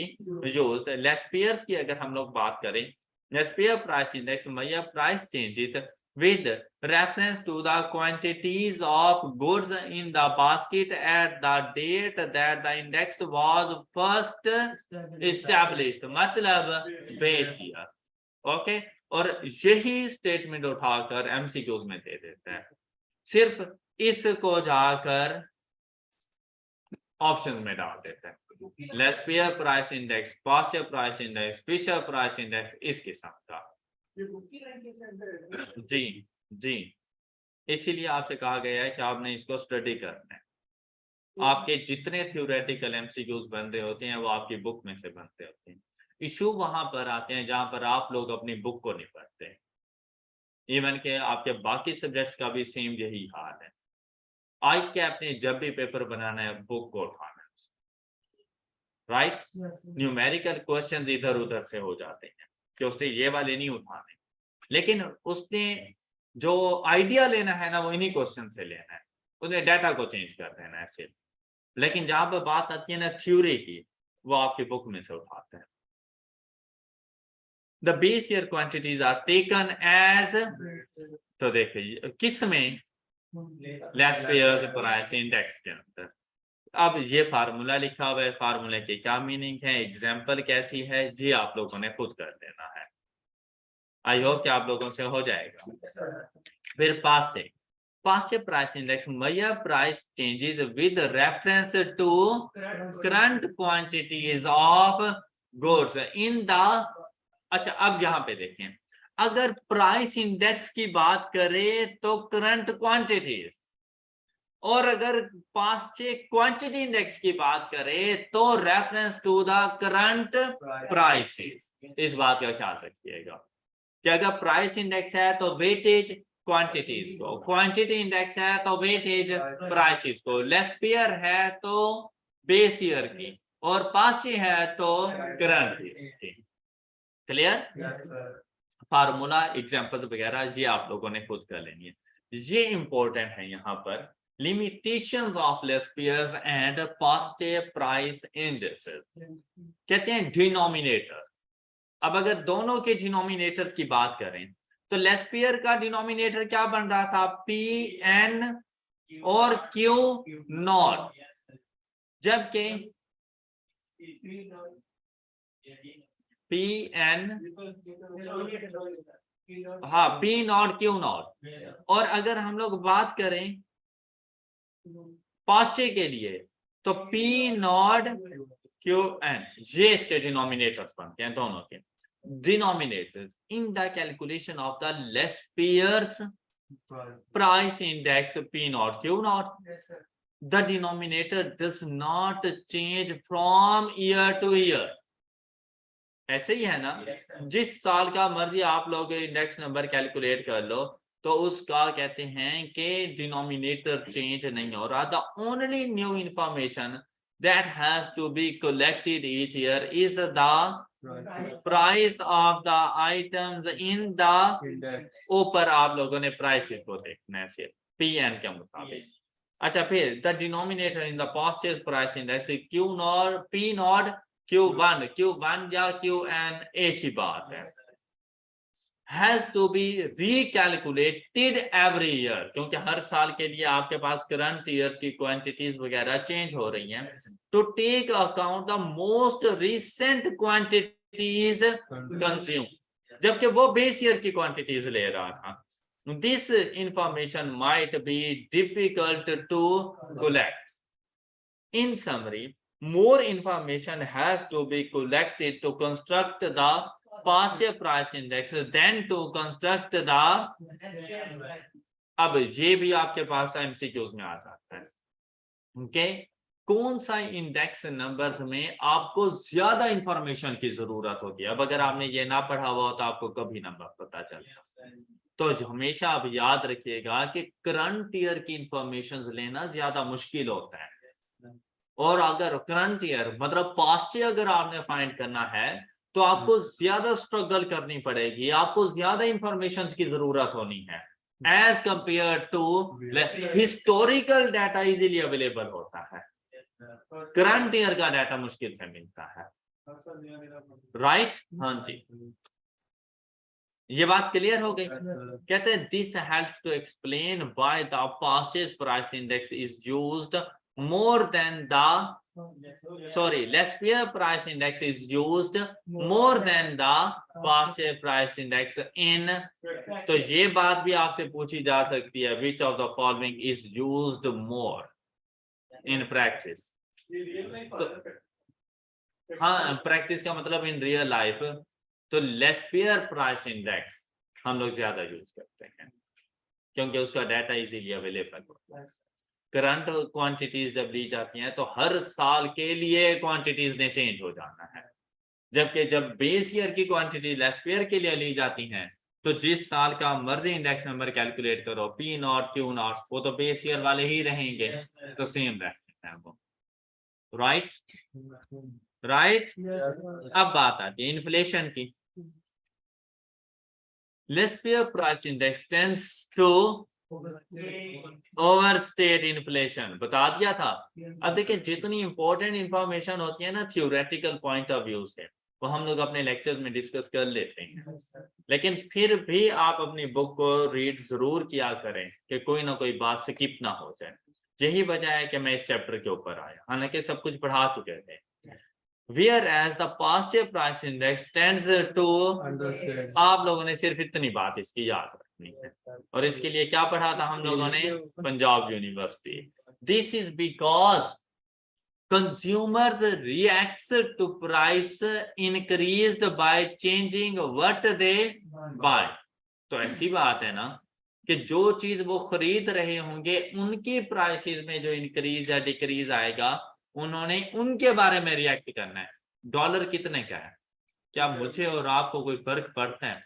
S1: used। Laspeyres की अगर हम लोग बात करें, Laspeyres price index measure price changes with reference to the quantities of goods in the basket at the date that the index was first established, मतलब base year। ओके, और यही स्टेटमेंट उठाकर एमसीक्यूज में दे देता है, सिर्फ इसको जाकर ऑप्शन में डाल देता है। Laspeyres price index, Paasche price index, Fisher price index, इस किस्म का। जी जी, इसीलिए आपसे कहा गया है कि आपने इसको स्टडी करना है। आपके जितने थ्योरेटिकल एमसीक्यूज बन रहे होते हैं वो आपकी बुक में से बनते होते हैं। इशू वहां पर आते हैं जहां पर आप लोग अपनी बुक को नहीं पढ़ते। इवन के आपके बाकी सब्जेक्ट्स का भी सेम यही हाल है। आई कैप ने जब भी पेपर बनाना है बुक को उठाना है, राइट। न्यूमेरिकल क्वेश्चंस इधर उधर से हो जाते हैं कि उसने ये वाले नहीं उठाने, लेकिन उसने जो आइडिया लेना है ना वो इन्हीं क्वेश्चन से लेना है, उसने डाटा को चेंज कर देना है सिर्फ। लेकिन जहां पर बात आती है ना थ्योरी की, वो आपकी बुक में से उठाते हैं। The base year quantities are taken as, तो देखिए किस में, लेस पेयर प्राइस इंडेक्स के अंदर। अब ये फार्मूला लिखा हुआ है, फार्मूले के क्या मीनिंग है, एग्जाम्पल कैसी है, ये आप लोगों ने खुद कर देना है। आई होप कि आप लोगों से हो जाएगा। फिर past price index measure price changes with reference to current quantities of goods in the, अच्छा अब यहाँ पे देखें, अगर प्राइस इंडेक्स की बात करें तो करंट क्वांटिटीज, और अगर पास्ट क्वांटिटी इंडेक्स की बात करें तो reference to the current prices. इस बात का ख्याल रखिएगा कि अगर प्राइस इंडेक्स है तो वेटेज क्वांटिटीज को, क्वांटिटी इंडेक्स है तो वेटेज प्राइसेस को, लेस पेयर है तो बेस ईयर की, और पास्ट है तो करंट की। क्लियर? फार्मूला एग्जांपल वगैरह ये आप लोगों ने खुद कर लेनी है। ये इंपॉर्टेंट है यहाँ पर, limitations of less pairs and past price indices। कहते हैं डिनोमिनेटर। अब अगर दोनों के डिनोमिनेटर्स की बात करें तो लेस पेयर का डिनोमिनेटर क्या बन रहा था, पी एन और क्यू नॉट, जबकि पी एन, हाँ पी नॉट क्यू नॉट। और अगर हम लोग बात करें पास्चे के लिए तो पी नॉट क्यू एन, ये इसके डिनोमिनेटर्स बनते हैं दोनों के। Denominators in the calculation of the less pairs price index P not Q not, the denominator does not change from year two year. ऐसे ही है ना, जिस साल का मर्जी आप लोग इंडेक्स नंबर कैलकुलेट कर लो तो उसका कहते हैं कि डिनोमिनेटर चेंज नहीं हो रहा। The only new information that has to be collected each year is the price of the items in the, ऊपर आप लोगों ने प्राइसेस को देखना है सिर्फ पी एन के मुताबिक। अच्छा फिर the denominator in the past price index Q not, P not Q1 या Qn एक ही बात है, has to be recalculated every year, क्योंकि हर साल के लिए आपके पास करंट ईयर्स की क्वांटिटीज वगैरह चेंज हो रही हैं, to take account the most recent quantities consumed, जबकि वो बेस ईयर की क्वांटिटीज ले रहा था। This information might be difficult to collect. In summary, more information has to be collected to construct the past price index than to construct the, अब ये भी आपके पास एमसीक्यूज में आ जाता है। ओके, कौन सा इंडेक्स नंबर्स में आपको ज्यादा इंफॉर्मेशन की जरूरत होती है। अब अगर आपने ये ना पढ़ा हुआ तो आपको कभी नंबर पता चलेगा। तो हमेशा आप याद रखिएगा कि करंट ईयर की इंफॉर्मेशन लेना ज्यादा मुश्किल होता है, और अगर करंट ईयर मतलब पास्ट ईयर अगर आपने फाइंड करना है तो आपको ज्यादा स्ट्रगल करनी पड़ेगी, आपको ज्यादा इंफॉर्मेशन की जरूरत होनी है as compare to historical data easily available होता है, करंट ईयर का डाटा मुश्किल से मिलता है। राइट? हाँ जी, ये बात क्लियर हो गई। कहते हैं this helps to explain why the past price index is used more than the less pair price index is used more than the past price index in, तो ये बात भी आपसे पूछी जा सकती है, which of the following is used more in practice। तो हाँ, प्रैक्टिस का मतलब इन रियल लाइफ तो लेस पेयर प्राइस इंडेक्स हम लोग ज्यादा यूज करते हैं क्योंकि उसका डाटा इजीली अवेलेबल होता है। करंट क्वांटिटीज जब ली जाती हैं तो हर साल के लिए क्वांटिटीज ने चेंज हो जाना है, जबकि जब बेस ईयर की क्वांटिटी लेस पेयर के लिए ली जाती हैं तो जिस साल का मर्जी इंडेक्स नंबर कैलकुलेट करो, पी नॉट क्यू नॉट, वो तो बेस ईयर वाले ही रहेंगे, तो सेम रहते हैं वो। राइट? राइट? अब बात आती है इन्फ्लेशन की। Laissez-faire price index tends to overstate inflation. बता दिया था। अब देखिए जितनी इंपॉर्टेंट इंफॉर्मेशन होती है ना थ्योरेटिकल पॉइंट ऑफ व्यू से, वो हम लोग अपने लेक्चर में डिस्कस कर लेते हैं, लेकिन फिर भी आप अपनी बुक को रीड जरूर किया करें कि कोई ना कोई बात स्किप ना हो जाए। यही वजह है कि मैं इस चैप्टर के ऊपर आया, हालांकि सब कुछ पढ़ा चुके थे। Whereas the passive price index tends to, आप लोगों ने सिर्फ इतनी बात इसकी याद रखनी है, और इसके लिए क्या पढ़ा था हम लोगों ने? Punjab university. This is because consumers reacts to price increased by changing what they buy। तो ऐसी बात है ना कि जो चीज वो खरीद रहे होंगे उनकी प्राइसेस में जो इंक्रीज या डिक्रीज आएगा, उन्होंने उनके बारे में रिएक्ट करना है। डॉलर कितने का है, क्या मुझे और आपको कोई फर्क पड़ता है?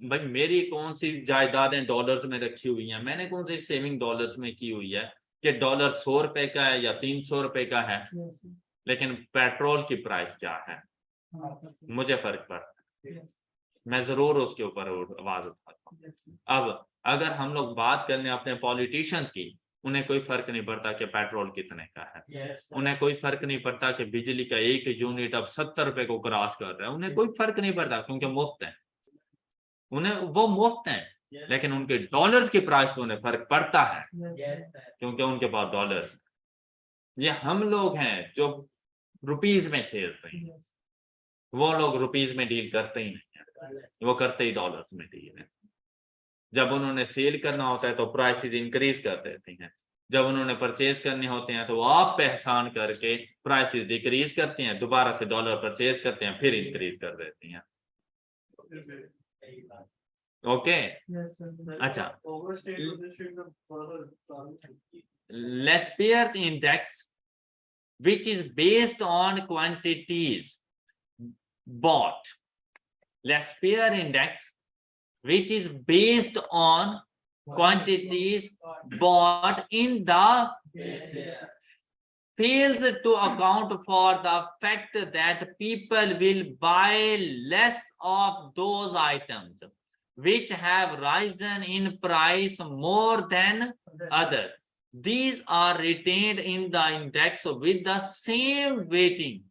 S1: भाई मेरी कौन सी जायदादें डॉलर्स में रखी हुई हैं, मैंने कौन सी सेविंग डॉलर्स में की हुई है कि डॉलर 100 रुपए का है या 300 रुपए का है, लेकिन पेट्रोल की प्राइस क्या है मुझे फर्क पड़ता है, मैं जरूर उसके ऊपर आवाज उठाता हूँ। अब अगर हम लोग बात कर लें अपने पॉलिटिशियंस की, उन्हें कोई फर्क नहीं पड़ता कि पेट्रोल कितने का है, उन्हें कोई फर्क नहीं पड़ता कि बिजली का 1 यूनिट अब 70 रुपए को क्रॉस कर रहा है, उन्हें कोई फर्क नहीं पड़ता क्योंकि मुफ्त है, उन्हें वो मुफ्त है। लेकिन उनके डॉलर्स की प्राइस को उन्हें फर्क पड़ता है क्योंकि उनके पास डॉलर्स। ये हम लोग हैं जो रुपीज में खेलते हैं, वो लोग रुपीज में डील करते ही नहीं है, वो करते ही डॉलर्स में डील है। जब उन्होंने सेल करना होता है तो प्राइसेस इंक्रीज कर देते हैं, जब उन्होंने परचेज करने होते हैं तो वो आप पे एहसान करके प्राइसेस डिक्रीज करते हैं, दोबारा से डॉलर परचेज करते हैं, फिर इंक्रीज कर देते हैं। ओके अच्छा, Laissez-faire index, which is based on quantities bought. Laissez-faire index, which is based on quantities bought in the, fails to account for the fact that people will buy less of those items which have risen in price more than others. These are retained in the index with the same weighting,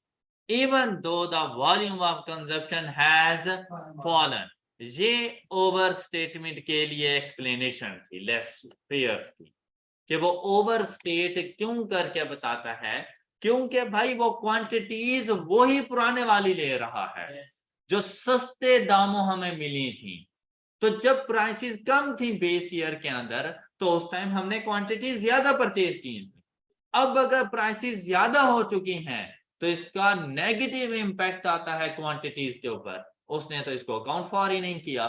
S1: even though the volume of consumption has fallen. ये ओवर स्टेटमेंट के लिए एक्सप्लेनेशन थी लेस्पेयर की, कि वो ओवर स्टेट क्यों करके बताता है, क्योंकि भाई वो क्वांटिटीज वो ही पुराने वाली ले रहा है जो सस्ते दामों हमें मिली थी। तो जब प्राइसेस कम थी बेस ईयर के अंदर तो उस टाइम हमने क्वांटिटी ज्यादा परचेज की थी। अब अगर प्राइसेस ज्यादा हो चुकी हैं तो इसका नेगेटिव इंपैक्ट आता है क्वांटिटीज के ऊपर। उसने तो इसको अकाउंट फॉर ही नहीं किया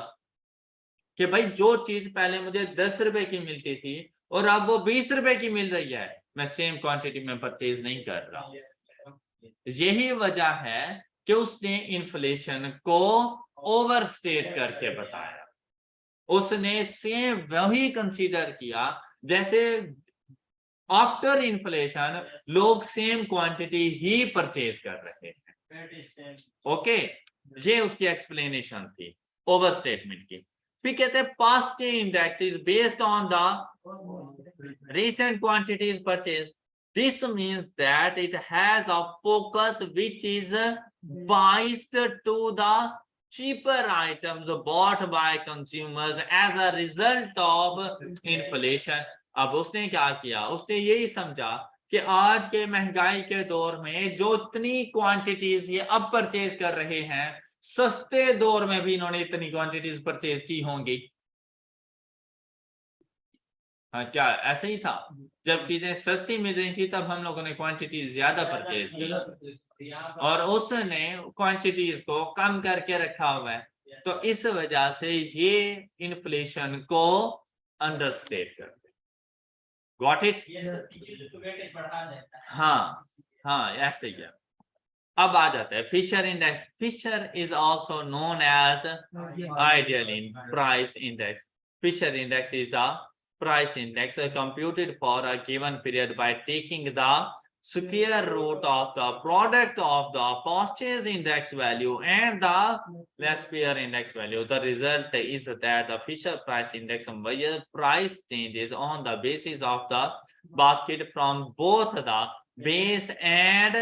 S1: कि भाई जो चीज पहले मुझे 10 रुपए की मिलती थी और अब वो 20 रुपए की मिल रही है, मैं सेम क्वांटिटी में परचेज नहीं कर रहा। यही वजह है कि उसने इन्फ्लेशन को ओवरस्टेट करके बताया। उसने सेम वही कंसीडर किया जैसे आफ्टर इन्फ्लेशन लोग सेम क्वांटिटी ही परचेज कर रहे हैं। ओके, ये उसकी एक्सप्लेनेशन थी ओवर स्टेटमेंट की। फिर कहते हैं past index is based on the recent quantities purchased. This means that it has a focus which is biased to the cheaper items bought by consumers as a result of inflation. अब उसने क्या किया, उसने यही समझा कि आज के महंगाई के दौर में जो इतनी क्वांटिटीज ये अब परचेज कर रहे हैं, सस्ते दौर में भी इन्होंने इतनी क्वांटिटीज परचेज की होंगी। हाँ, क्या ऐसे ही था? जब चीजें सस्ती मिल रही थी तब हम लोगों ने क्वांटिटी ज्यादा परचेज की और उसने क्वांटिटीज को कम करके रखा हुआ है, तो इस वजह से ये इन्फ्लेशन को अंडरस्टेट करते। Got it? हाँ हाँ, ऐसे ही है। अब आ जाता है Fisher index. Fisher is also known as ideal in price index. Fisher index is a price index computed for a given period by taking the square root of the product of the purchase index value and the Lasphere index value. The result is that the Fisher Price index measures price changes on the basis of the basket from both the base and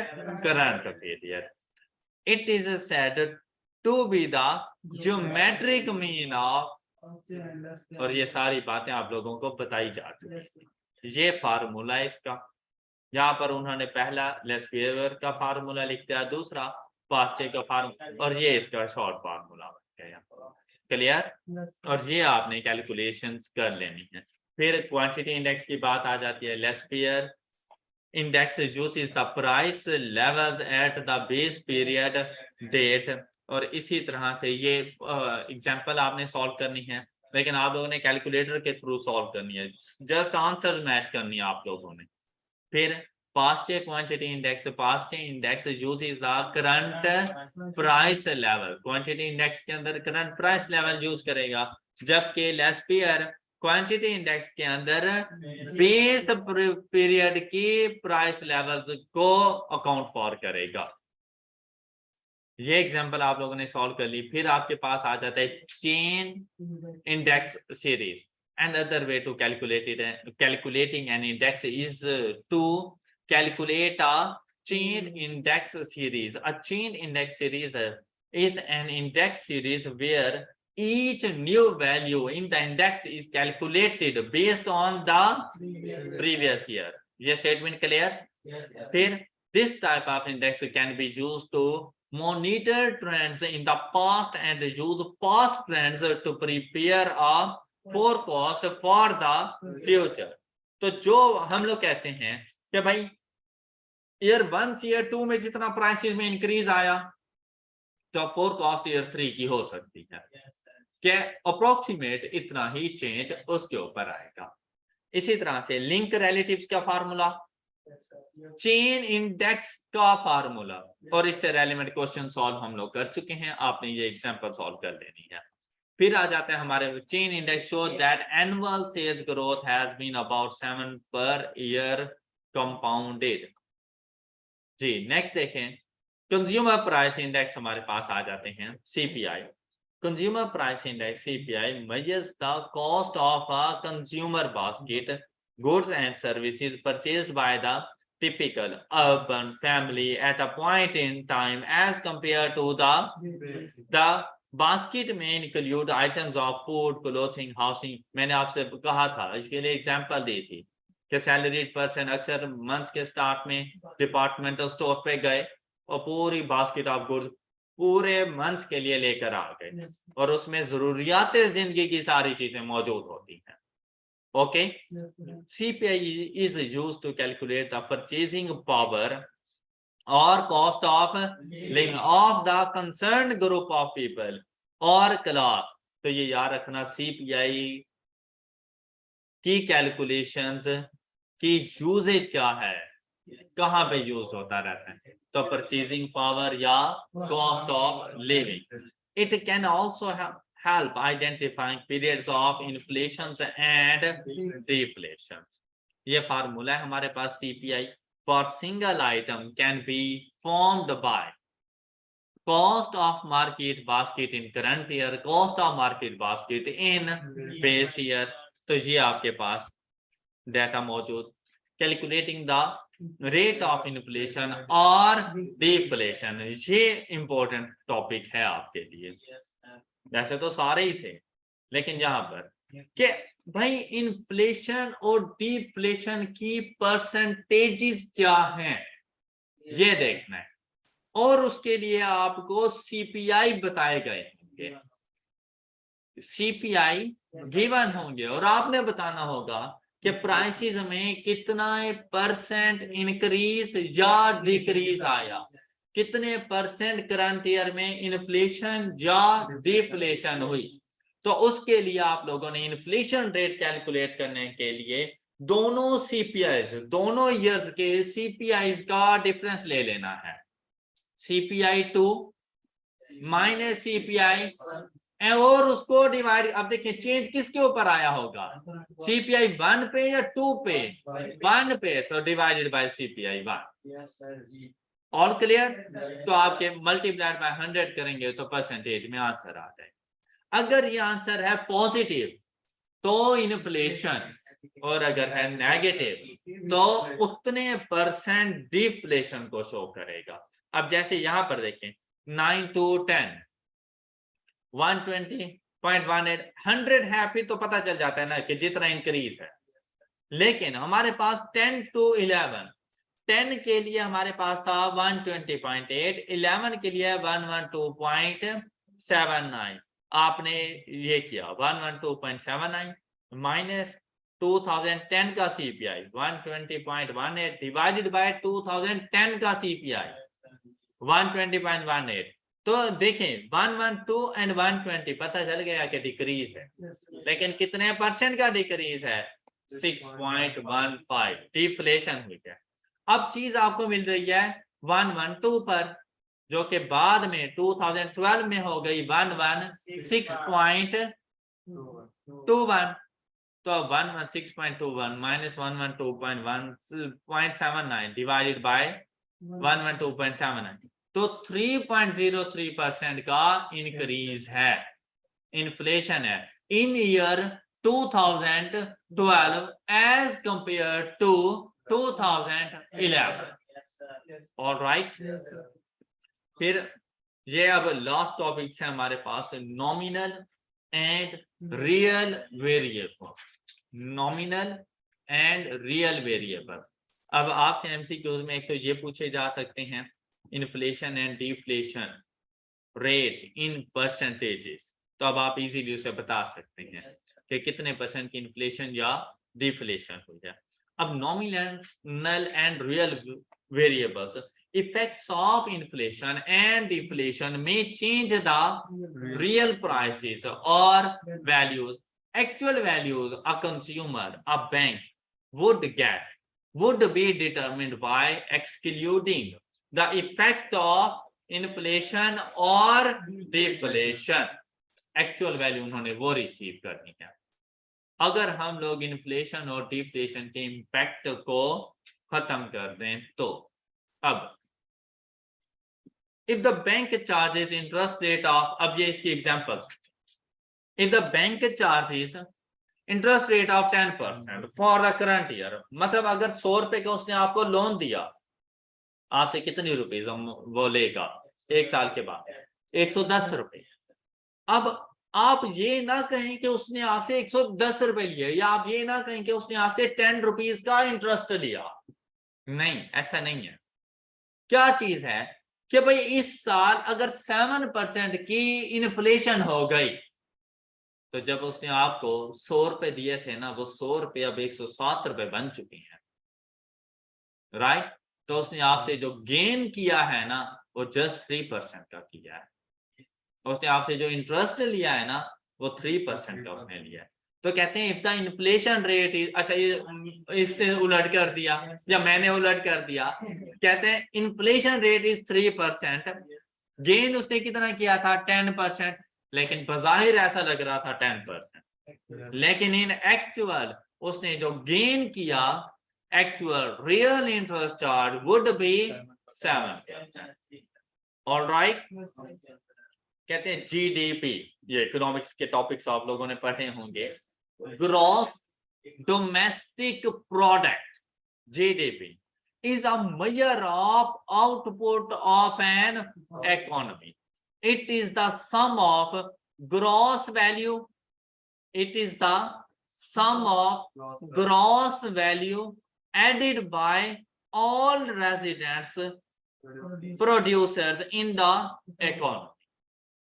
S1: current period. It is said to be the geometric mean of, और ये सारी बातें आप लोगों को बताई जा चुकी है। ये फार्मूला है इसका, यहाँ पर उन्होंने पहला लेस्पियर का फार्मूला लिख दिया, दूसरा पास्टे का फार्मूला, और ये इसका शॉर्ट फार्मूला बन गया। क्लियर? और ये आपने कैलकुलेशंस कर लेनी है। फिर क्वांटिटी इंडेक्स की बात आ जाती है। Laspeyres index uses the price level at the base period date, और इसी तरह से ये एग्जांपल आपने सॉल्व करनी है, लेकिन आप लोगों ने कैलकुलेटर के थ्रू सॉल्व करनी है, जस्ट आंसर मैच करनी है आप लोगों ने। फिर Paasche quantity index, Paasche index uses the current price level, quantity index के अंदर करंट प्राइस लेवल यूज करेगा, जबकि लेस्पियर क्वांटिटी इंडेक्स के अंदर बेस पीरियड की प्राइस लेवल्स को अकाउंट फॉर करेगा। ये एग्जांपल आप लोगों ने सॉल्व कर ली। फिर आपके पास आ जाता है chain index series. Another way to calculating an index is to calculate a chain index series. A chain index series is an index series where each new value in the index is calculated based on the previous year. ये statement clear? फिर this type of index can be used to monitor trends in the past and use past trends to prepare a forecast for the future. तो जो हम लोग कहते हैं कि भाई ईयर 1 से ईयर 2 में जितना प्राइसेस में इंक्रीज आया, तो फोरकास्ट ईयर 3 की हो सकती है कि अप्रोक्सीमेट इतना ही चेंज उसके ऊपर आएगा। इसी तरह से लिंक रिलेटिव्स का फार्मूला, चेन इंडेक्स का फार्मूला, और इससे रेलेवेंट क्वेश्चन सॉल्व हम लोग कर चुके हैं, आपने ये एग्जांपल सॉल्व कर लेनी है। फिर आ जाते हैं हमारे chain index show that annual sales growth has been about 7 per year compounded. जी नेक्स्ट देखें, कंज्यूमर प्राइस इंडेक्स हमारे पास आ जाते हैं, CPI. Consumer price index CPI measures the cost of a consumer basket goods and services purchased by the typical urban family at a point in time as compared to the basket में include items of food, clothing, housing। मैंने आपसे कहा था, इसके लिए एग्जांपल दी थी कि सैलरीड पर्सन अक्सर मंथ के स्टार्ट में डिपार्टमेंटल स्टोर पे गए और पूरी बास्केट ऑफ गुड्स पूरे मंथ के लिए लेकर आ गए, और उसमें जरूरियात जिंदगी की सारी चीजें मौजूद होती हैं। Okay, CPI is used to calculate the purchasing power or cost of living of the concerned group of people or class। तो ये याद रखना, सीपीआई की कैलकुलेशंस की यूजेज क्या है, कहाँ पे यूज होता रहता है, तो परचेजिंग पावर या cost of living. It can also help identifying periods of inflations and deflations। ये फार्मूला है हमारे पास CPI for single item can be formed by cost of market basket in current year, cost of market basket in base year। तो ये आपके पास डाटा मौजूद। Calculating the rate of inflation और डिफ्लेशन, ये इंपॉर्टेंट टॉपिक है आपके लिए। वैसे तो सारे ही थे, लेकिन यहाँ पर कि भाई इन्फ्लेशन और डिफ्लेशन की परसेंटेजेस क्या हैं, ये देखना है, और उसके लिए आपको सीपीआई बताए गए होंगे, सीपीआई गिवन होंगे, और आपने बताना होगा कि प्राइसेस में कितना परसेंट इंक्रीज या डिक्रीज आया, कितने परसेंट करंट ईयर में इन्फ्लेशन या डिफ्लेशन हुई। तो उसके लिए आप लोगों ने इन्फ्लेशन रेट कैलकुलेट करने के लिए दोनों सीपीआईज, दोनों ईयर्स के सीपीआईज का डिफरेंस ले लेना है, सीपीआई 2 माइनस सीपीआई, और उसको डिवाइड। अब देखिए चेंज किसके ऊपर आया होगा, सीपीआई 1 पे या 2 पे, 1 पे, तो divided by CPI 1। All clear? तो आपके मल्टीप्लाइड बाय 100 करेंगे तो परसेंटेज में आंसर आ जाए। अगर ये आंसर है पॉजिटिव तो इन्फ्लेशन, और अगर है नेगेटिव तो उतने परसेंट डिफ्लेशन को शो करेगा। अब जैसे यहां पर देखें 9 to 10 120.18 100 है, फिर तो पता चल जाता है ना कि जितना इंक्रीज है। लेकिन हमारे पास 10 to 11, 10 के लिए हमारे पास था 120.8, 11 के लिए 112.79। आपने ये किया 112.79 माइनस 2010 का CPI 120.18 डिवाइडेड बाय 2010 का CPI 120.18। तो देखें 112 एंड 120 पता चल गया कि डिक्रीज है, लेकिन कितने परसेंट का डिक्रीज है? 6.15 डिफ्लेशन हुई है। अब चीज आपको मिल रही है 112 पर, जो कि बाद में 2012 में हो गई 116.21। तो 116.21 माइनस 112.1.79 डिवाइडेड बाय 112.79, तो 3.03% का इंक्रीज है, इन्फ्लेशन है in year 2012 as compare to 2011। All right, फिर ये अब लास्ट टॉपिक है हमारे पास, nominal and real variable. Nominal and real variable. अब आपसे एमसीक्यूज में एक तो ये पूछे जा सकते हैं inflation and deflation rate in percentages, तो अब आप इजीली उसे बता सकते हैं कि कितने परसेंट की इन्फ्लेशन या डिफ्लेशन हुई है। अब nominal and real variables, effects of inflation and deflation may change the real prices or values. Actual values a consumer, a bank would get would be determined by excluding the effect of inflation or deflation. Actual value उन्होंने वो रिसीव करनी है। अगर हम लोग इन्फ्लेशन और डिफ्लेशन के इम्पैक्ट को खत्म कर दें तो अब if the bank charges interest rate of, अब ये इसकी example, if the bank charges interest rate of 10% for the current year, मतलब अगर 100 रुपए का उसने आपको लोन दिया, आपसे कितनी रुपीज वो लेगा एक साल के बाद? 110 रुपए। अब आप ये ना कहें कि उसने आपसे 110 रुपए लिए, या आप ये ना कहें कि उसने आपसे 10 रुपीज का इंटरेस्ट लिया। नहीं, ऐसा नहीं है। क्या चीज है कि भाई इस साल अगर 7% की इन्फ्लेशन हो गई, तो जब उसने आपको 100 रुपए दिए थे ना, वो 100 रुपए अब 107 रुपए बन चुके हैं, राइट? तो उसने आपसे जो गेन किया है ना, वो जस्ट 3% का किया है। उसने आपसे जो इंटरेस्ट लिया है ना, वो 3% का उसने लिया है। तो कहते हैं if the inflation rate is, अच्छा ये इसने उलट कर दिया या मैंने उलट कर दिया, कहते हैं इन्फ्लेशन रेट इज 3%, गेन उसने कितना किया था? 10%, लेकिन बज़ाहिर ऐसा लग रहा था 10%, लेकिन इन एक्चुअल उसने जो गेन किया, actual real interest charge would be 7%। All right, कहते हैं जीडीपी, ये इकोनॉमिक्स के टॉपिक्स आप लोगों ने पढ़े होंगे, gross domestic product, GDP is a measure of output of an economy. It is the sum of gross value. It is the sum of gross value added by all residents, producers in the economy.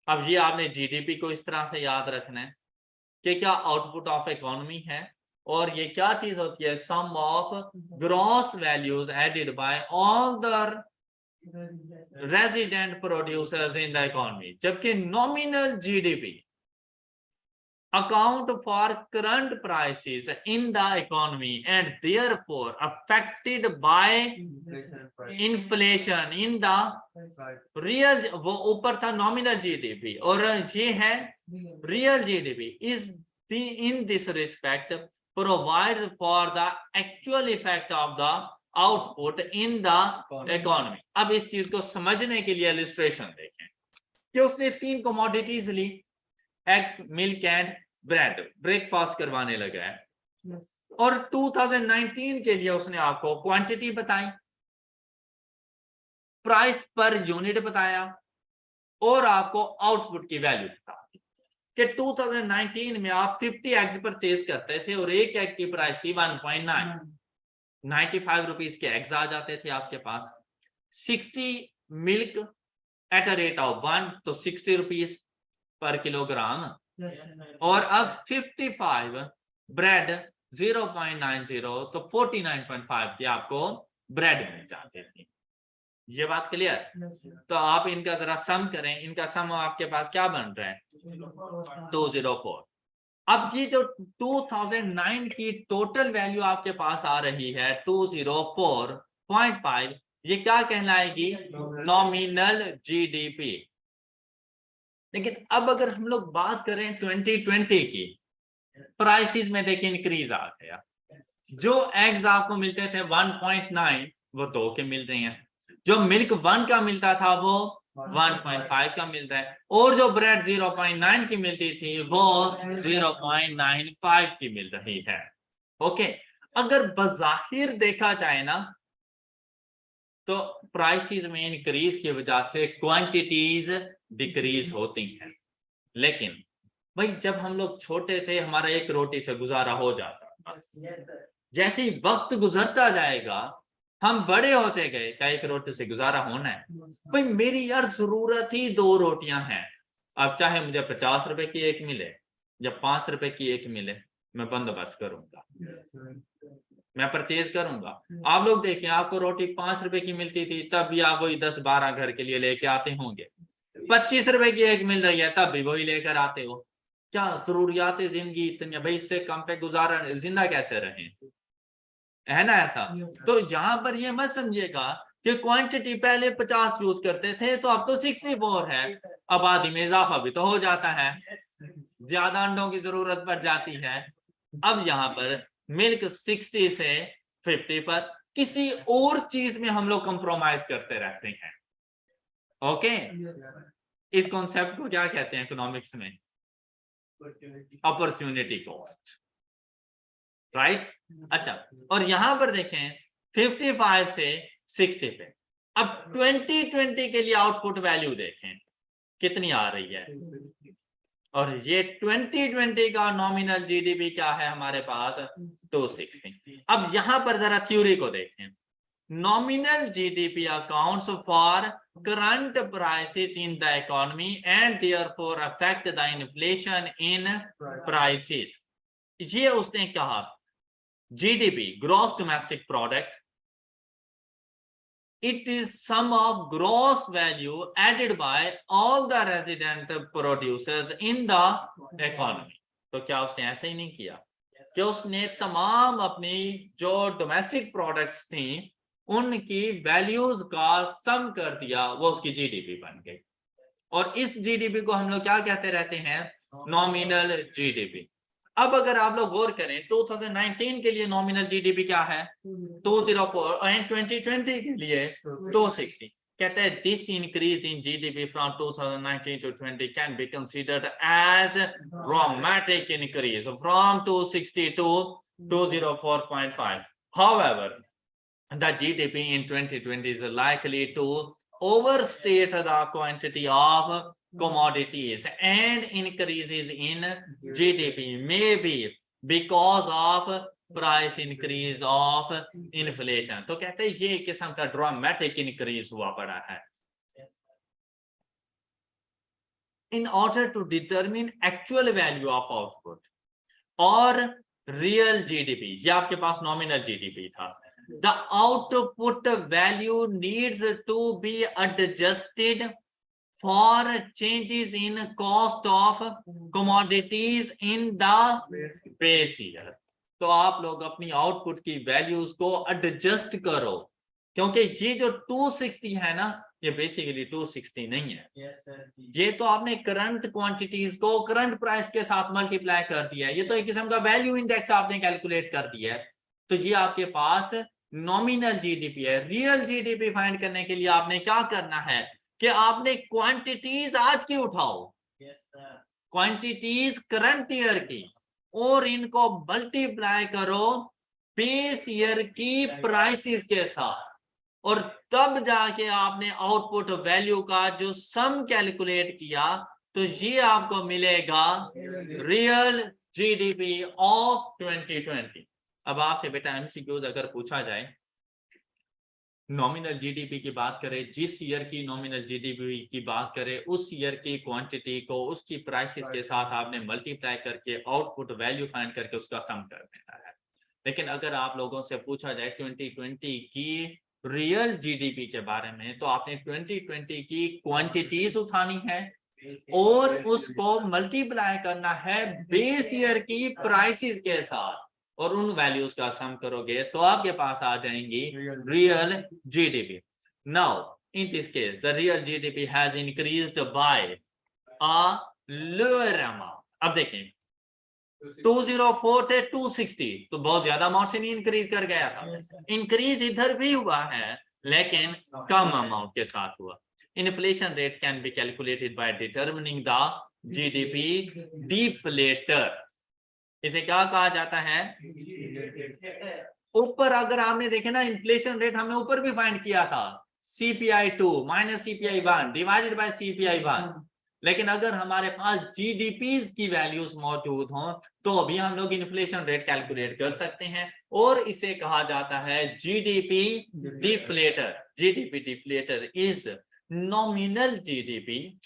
S1: अब ये आपने जीडीपी को इस तरह से याद रखना है कि क्या आउटपुट ऑफ इकोनॉमी है, और ये क्या चीज होती है? Sum of gross values added by all the resident producers in the economy. जबकि nominal GDP account for current prices in the economy and therefore affected by inflation in the real, वो ऊपर था nominal GDP और ये है real GDP, is in this respect provides for the actual effect of the output in the economy. अब इस चीज को समझने के लिए इलस्ट्रेशन देखें कि उसने 3 कमोडिटीज ली, eggs, milk and bread, breakfast करवाने लगा है, और 2019 के लिए उसने आपको क्वांटिटी बताई, प्राइस पर यूनिट बताया और आपको आउटपुट की वैल्यू बताई कि 2019 में आप 50 एग्स परचेज करते थे और एक एग की प्राइस थी 1.9, 95 रुपीज के एग्स आ जाते थे आपके पास। 60 milk at a rate of 1, तो 60 रुपीज पर किलोग्राम, और अब 55 ब्रेड 0.90, तो 49.5 की आपको ब्रेड मिल जाते थे। ये बात क्लियर? तो आप इनका जरा सम करें, इनका सम आपके पास क्या बन रहा है? 204। अब ये जो 2009 की टोटल वैल्यू आपके पास आ रही है 204.5, ये क्या कहलाएगी? Nominal GDP. लेकिन अब अगर हम लोग बात करें 2020 की, प्राइसेस में देखिए इंक्रीज आ गया। जो एग्स आपको मिलते थे 1.9 वो 2 के मिल रहे हैं, जो मिल्क 1 का मिलता था वो 1.5 का मिल रहा है, और जो ब्रेड 0.9 की मिलती थी वो 0.95 की मिल रही है। ओके, अगर बज़ाहिर देखा जाए ना तो प्राइसेस में इंक्रीज की वजह से क्वांटिटीज डिक्रीज होती हैं, लेकिन भाई जब हम लोग छोटे थे हमारा एक रोटी से गुजारा हो जाता था। जैसे ही वक्त गुजरता जाएगा हम बड़े होते गए, क्या एक रोटी से गुजारा होना है? भाई मेरी यार जरूरत ही 2 रोटियां हैं, अब चाहे मुझे 50 रुपए की एक मिले या 5 रुपए की एक मिले, मैं बंदोबस्त करूंगा, मैं परचेज करूंगा। आप लोग देखिए, आपको रोटी 5 रुपए की मिलती थी तब भी आप वही 10-12 घर के लिए लेके आते होंगे। 25 रुपए की एक मिल रही है तब भी वही लेकर आते हो। क्या जरूरियात जिंदगी इतनी, भाई इससे कम पे गुजारा, जिंदा कैसे रहे, है ना ऐसा? तो यहाँ पर ये मत समझिएगा कि क्वांटिटी पहले 50 यूज करते थे तो अब तो 64 है, आबादी में इजाफा भी तो हो जाता है, ज्यादा अंडों की जरूरत पड़ जाती है। अब यहाँ पर मिल्क 60 से 50 पर, किसी और चीज में हम लोग कंप्रोमाइज करते रहते हैं। ओके, इस कॉन्सेप्ट को क्या कहते हैं इकोनॉमिक्स में? Opportunity cost, right? अच्छा, और यहां पर देखें 55 से 60 पे। अब 2020 के लिए आउटपुट वैल्यू देखें कितनी आ रही है, और ये 2020 का नॉमिनल जीडीपी क्या है हमारे पास? 260। अब यहां पर जरा थ्योरी को देखें। Nominal GDP accounts for current prices in the economy and therefore affect the inflation in prices. ये उसने कहा GDP, gross domestic product, it is sum of gross value added by all the resident producers in the economy। तो क्या उसने ऐसा ही नहीं किया कि उसने तमाम अपनी जो डोमेस्टिक प्रोडक्ट्स थी उनकी वैल्यूज का सम कर दिया, वो उसकी जीडीपी बन गई। और इस जीडीपी को हम लोग क्या कहते रहते हैं? Nominal GDP. अब अगर आप लोग गौर करें 2019 के लिए नॉमिनल जीडीपी क्या है? 204, एंड 2020 के लिए 260। कहते हैं this increase in GDP from 2019 to 20 can be considered as dramatic increase from 260 to 204.5। However, the GDP in 2020 is likely to overstate the quantity of commodities, and increases in GDP may be because of price increase of inflation। तो कहते हैं ये किस्म का ड्रामेटिक इंक्रीज हुआ पड़ा है। In order to determine actual value of output और real GDP, ये आपके पास नॉमिनल जीडीपी था, the output value needs to be adjusted for changes in cost of commodities in the base year। तो आप लोग अपनी आउटपुट की वैल्यूज को एडजस्ट करो, क्योंकि ये जो 260 है ना, ये बेसिकली 260 नहीं है, ये तो आपने करंट क्वांटिटीज को करंट प्राइस के साथ मल्टीप्लाई कर दिया है, ये तो एक किस्म का वैल्यू इंडेक्स आपने कैलकुलेट कर दिया है। तो ये आपके पास नॉमिनल जीडीपी है। रियल जीडीपी फाइंड करने के लिए आपने क्या करना है कि आपने क्वांटिटीज आज की उठाओ, क्वांटिटीज करंट ईयर की, और इनको मल्टीप्लाई करो बेस ईयर की प्राइसेस के साथ, और तब जाके आपने आउटपुट वैल्यू का जो सम कैलकुलेट किया तो ये आपको मिलेगा रियल जीडीपी ऑफ 2020। अब आपसे बेटा एमसीक्यूज अगर पूछा जाए, नॉमिनल जीडीपी की बात करें, जिस ईयर की नॉमिनल जीडीपी की बात करें, उस ईयर की क्वांटिटी को उसकी प्राइसेस के साथ आपने मल्टीप्लाई करके आउटपुट वैल्यू फाइंड करके उसका सम कर देना है। लेकिन अगर आप लोगों से पूछा जाए 2020 की रियल जीडीपी के बारे में, तो आपने 2020 की क्वांटिटीज उठानी है और उसको मल्टीप्लाई करना है बेस ईयर की प्राइसेस के साथ, और उन वैल्यूज का सम करोगे तो आपके पास आ जाएंगी real GDP. Now in this case the real GDP has increased by a lower amount. अब देखें 204 से 260 तो बहुत ज्यादा अमाउंट से नहीं इंक्रीज कर गया था, इंक्रीज इधर भी हुआ है लेकिन कम अमाउंट के साथ हुआ। Inflation rate can be calculated by determining the GDP deflator. इसे क्या कहा जाता है? ऊपर अगर आपने देखे ना, इन्फ्लेशन रेट हमने ऊपर भी फाइंड किया था, CPI2 minus CPI1 divided by CPI1। लेकिन अगर हमारे पास जीडीपी की वैल्यूज मौजूद हों तो अभी हम लोग इन्फ्लेशन रेट कैलकुलेट कर सकते हैं, और इसे कहा जाता है GDP deflator. GDP deflator is nominal GDP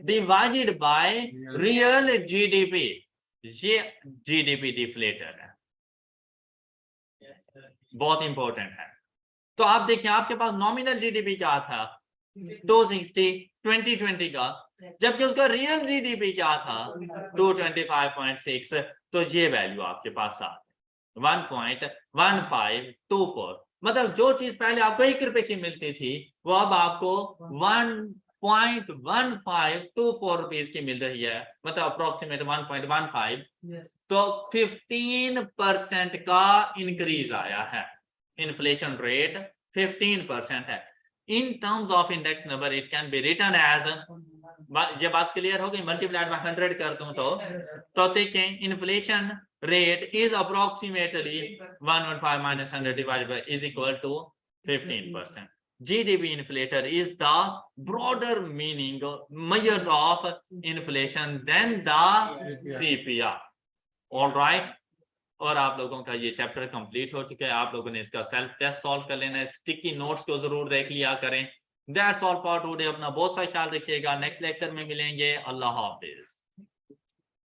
S1: divided by real GDP. ये जीडीपी डिफ्लेटर है, बहुत इंपॉर्टेंट है। तो आप देखिए आपके पास नॉमिनल जीडीपी क्या था 260 2020 का, जबकि उसका रियल जीडीपी क्या था 225.6। तो ये वैल्यू आपके पास आ 1.1524। मतलब जो चीज पहले आपको 1 रुपए की मिलती थी वो अब आपको 1.1524 रुपीज की मिल रही है, मतलब अप्रोक्सीमेट 1.15। तो 15% का इंक्रीज आया है। इन्फ्लेशन रेट 15% है। In terms of index number it can be written as, ये बात क्लियर हो गई, मल्टीप्लाइड बाय 100 कर दूं तो देखें inflation rate is approximately 115 minus 100 divided by is equal to 15%. GDP inflator is the broader meaning measures of inflation than the CPI. All right. और आप लोगों का ये चैप्टर कंप्लीट हो चुका है। आप लोगों ने इसका सेल्फ टेस्ट सॉल्व कर लेना है, स्टिकी नोट्स को जरूर देख लिया करें। That's all for today. अपना बहुत सा ख्याल रखिएगा, नेक्स्ट लेक्चर में मिलेंगे। अल्लाह हाफिज।